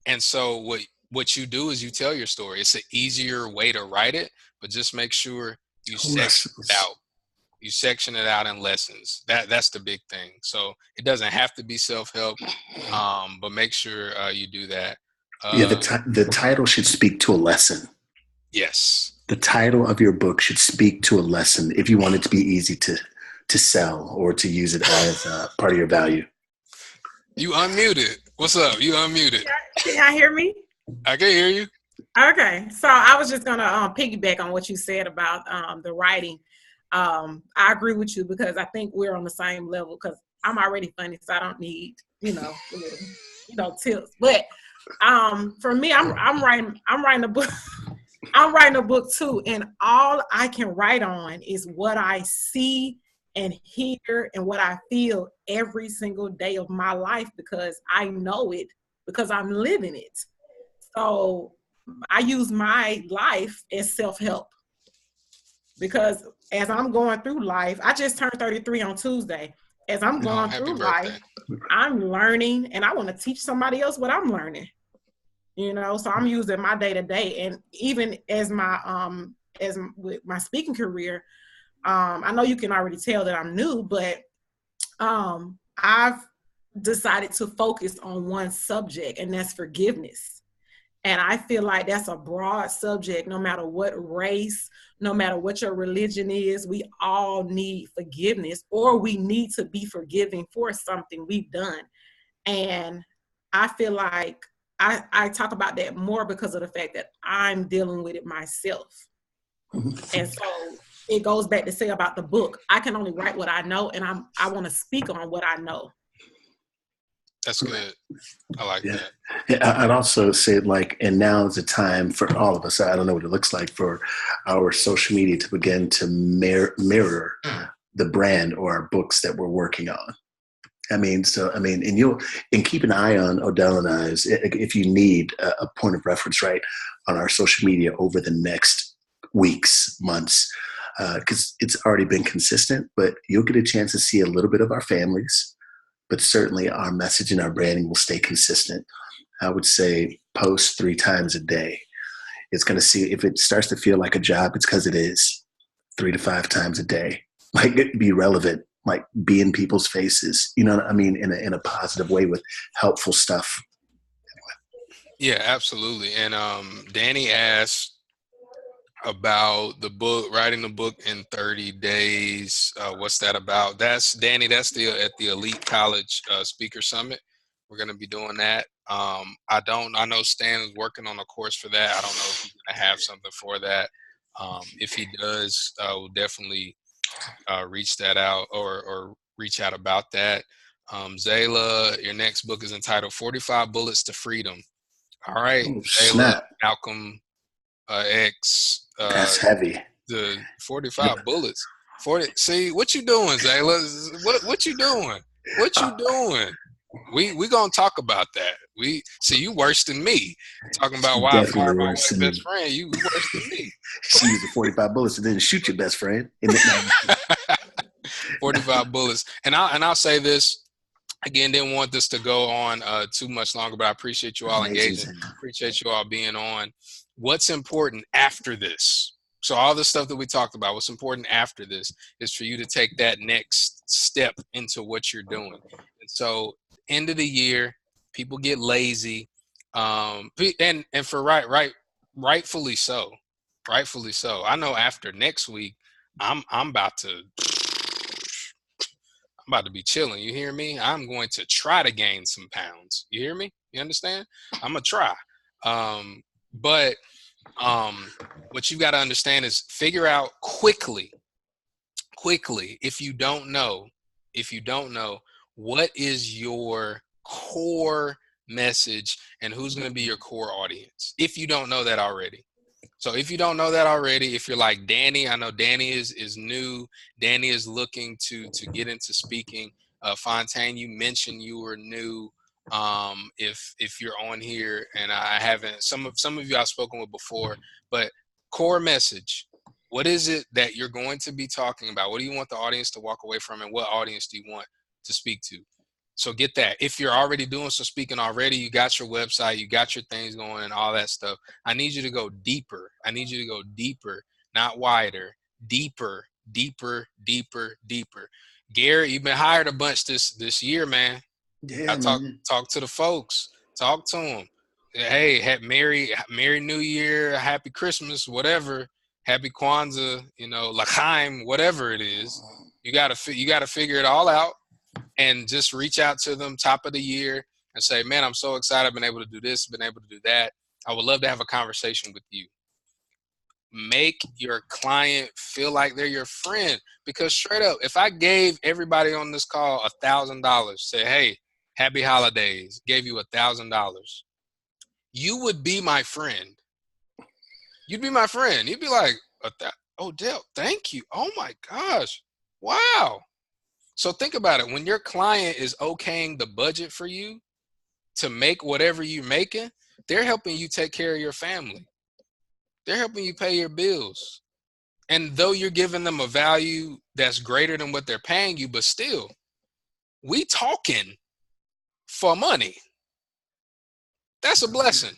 And so what you do is you tell your story. It's an easier way to write it, but just make sure you section it out. You section it out in lessons. That's the big thing. So it doesn't have to be self-help, but make sure you do that. The title should speak to a lesson. Yes. The title of your book should speak to a lesson if you want it to be easy to sell or to use it as part of your value. You unmuted. What's up? You unmuted. Can y'all hear me? I can hear you. Okay. So I was just going to piggyback on what you said about the writing. I agree with you, because I think we're on the same level, because I'm already funny, so I don't need, tips. But for me, I'm writing a book. I'm writing a book too, and all I can write on is what I see and hear and what I feel every single day of my life, because I know it, because I'm living it. So I use my life as self-help, because as I'm going through life, I just turned 33 on Tuesday. As I'm going Happy through birthday. life, I'm learning, and I want to teach somebody else what I'm learning. You know, so I'm using my day to day, and even as with my speaking career, I know you can already tell that I'm new, but I've decided to focus on one subject, and that's forgiveness. And I feel like that's a broad subject, no matter what race, no matter what your religion is. We all need forgiveness, or we need to be forgiving for something we've done. And I feel like I talk about that more because of the fact that I'm dealing with it myself. And so it goes back to say about the book, I can only write what I know, and I want to speak on what I know. That's good. I like that. Yeah, I'd also say, like, and now is the time for all of us. I don't know what it looks like for our social media to begin to mirror the brand or our books that we're working on. And keep an eye on Odell and I's if you need a point of reference, right, on our social media over the next weeks, months, because it's already been consistent, but you'll get a chance to see a little bit of our families, but certainly our message and our branding will stay consistent. I would say post 3 times a day. It's going to see if it starts to feel like a job, it's because it is 3 to 5 times a day. Like, be relevant, like be in people's faces, you know what I mean? In a positive way with helpful stuff. Yeah, absolutely. And Danny asked about the book, writing the book in 30 days. What's that about? That's Danny. That's at the Elite College Speaker Summit. We're going to be doing that. I know Stan is working on a course for that. I don't know if he's going to have something for that. If he does, we'll definitely reach that out or reach out about that. Zayla, your next book is entitled 45 Bullets to Freedom. All right. Oh, Zayla, snap. Malcolm X. That's heavy. The 45 bullets. 40. See what you doing, Zayla? What you doing? What you doing? We gonna talk about that. We see you worse than me. Talking about why I fired my white best friend. You worse than me. She used the 45 bullets and then shoot your best friend. 45 bullets. And I'll say this again. Didn't want this to go on too much longer, but I appreciate you all engaging. Appreciate you all being on. What's important after this? So all the stuff that we talked about, what's important after this is for you to take that next step into what you're doing. And so end of the year, people get lazy. And for rightfully so. Rightfully so. I know after next week, I'm about to be chilling. You hear me? I'm going to try to gain some pounds. You hear me? You understand? I'm gonna try. But what you've got to understand is figure out quickly, if you don't know, what is your core message and who's going to be your core audience, if you don't know that already. So if you don't know that already, if you're like Danny, I know Danny is new. Danny is looking to get into speaking. Fontaine, you mentioned you were new. If you're on here and I haven't, some of you I've spoken with before, but core message, what is it that you're going to be talking about? What do you want the audience to walk away from, and what audience do you want to speak to? So get that. If you're already doing some speaking already, you got your website, you got your things going and all that stuff. I need you to go deeper. Not wider, deeper. Gary, you've been hired a bunch this year, man. Yeah, talk to the folks. Talk to them. Hey, Merry New Year, Happy Christmas, whatever, Happy Kwanzaa, L'chaim, whatever it is. You gotta figure it all out, and just reach out to them top of the year and say, man, I'm so excited. I've been able to do this, been able to do that. I would love to have a conversation with you. Make your client feel like they're your friend, because straight up, if I gave everybody on this call $1,000, say, hey, happy holidays, gave you $1,000, you would be my friend. You'd be my friend. You'd be like, oh, Dale, thank you. Oh my gosh. Wow. So think about it. When your client is okaying the budget for you to make whatever you're making, they're helping you take care of your family. They're helping you pay your bills. And though you're giving them a value that's greater than what they're paying you, but still, we talking for money. That's a blessing.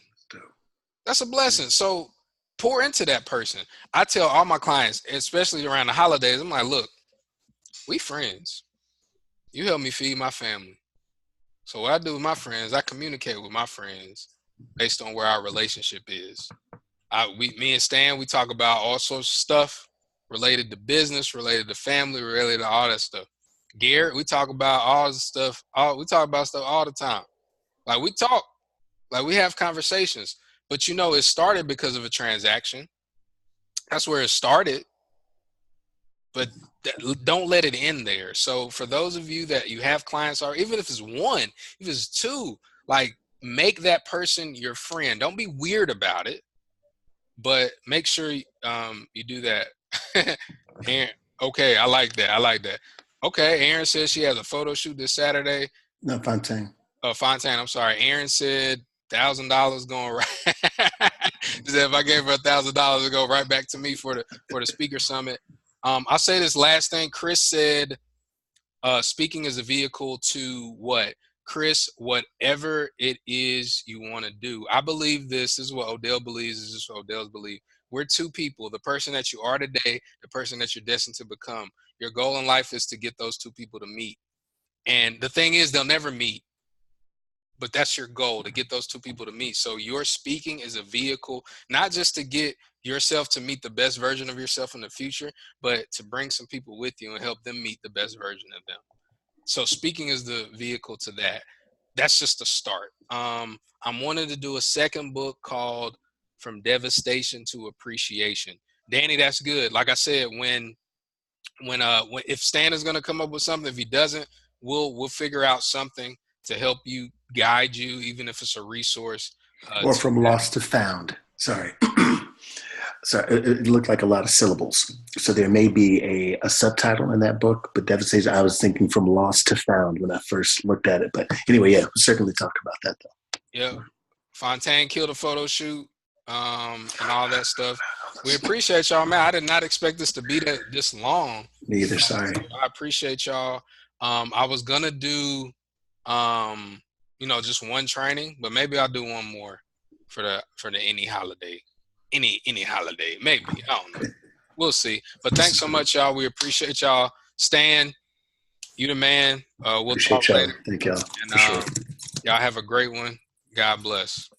That's a blessing. So pour into that person. I tell all my clients, especially around the holidays, I'm like, look, we friends. You help me feed my family. So what I do with my friends, I communicate with my friends based on where our relationship is. Me and Stan, we talk about all sorts of stuff related to business, related to family, related to all that stuff. Garrett, we talk about all the stuff. We talk about stuff all the time. Like we talk, like we have conversations. But you know, it started because of a transaction. That's where it started. But don't let it end there. So for those of you that you have clients, or even if it's one, if it's two, like make that person your friend. Don't be weird about it, but make sure you do that. Aaron, okay, I like that. I like that. Okay, Aaron says she has a photo shoot this Saturday. No, Fontaine. Oh, Fontaine, I'm sorry. Aaron said $1,000 going right. She said if I gave her $1,000, it'd go right back to me for the speaker summit. I'll say this last thing. Chris said, speaking is a vehicle to what? Chris, whatever it is you want to do. I believe this is what Odell believes. This is what Odell's believe. We're two people, the person that you are today, the person that you're destined to become. Your goal in life is to get those two people to meet. And the thing is, they'll never meet. But that's your goal, to get those two people to meet. So your speaking is a vehicle, not just to get yourself to meet the best version of yourself in the future, but to bring some people with you and help them meet the best version of them. So speaking is the vehicle to that. That's just the start. I'm wanting to do a second book called From Devastation to Appreciation. Danny, that's good. Like I said, when if Stan is going to come up with something, if he doesn't, we'll figure out something to help you, guide you, even if it's a resource. Or From Lost to Found. Sorry. Sorry, it looked like a lot of syllables. So there may be a subtitle in that book, but Devastation, I was thinking From Lost to Found when I first looked at it. But anyway, yeah, we'll certainly talk about that though. Yeah. Fontaine killed a photo shoot and all that stuff. We appreciate y'all, man. I did not expect this to be this long. Me either, sorry. I appreciate y'all. I was going to do, just one training, but maybe I'll do one more for the any holiday. Any holiday, maybe. I don't know. We'll see. But thanks so much, y'all. We appreciate y'all. Stan, you the man. We'll appreciate talk y'all. later. Thank y'all. And y'all have a great one. God bless.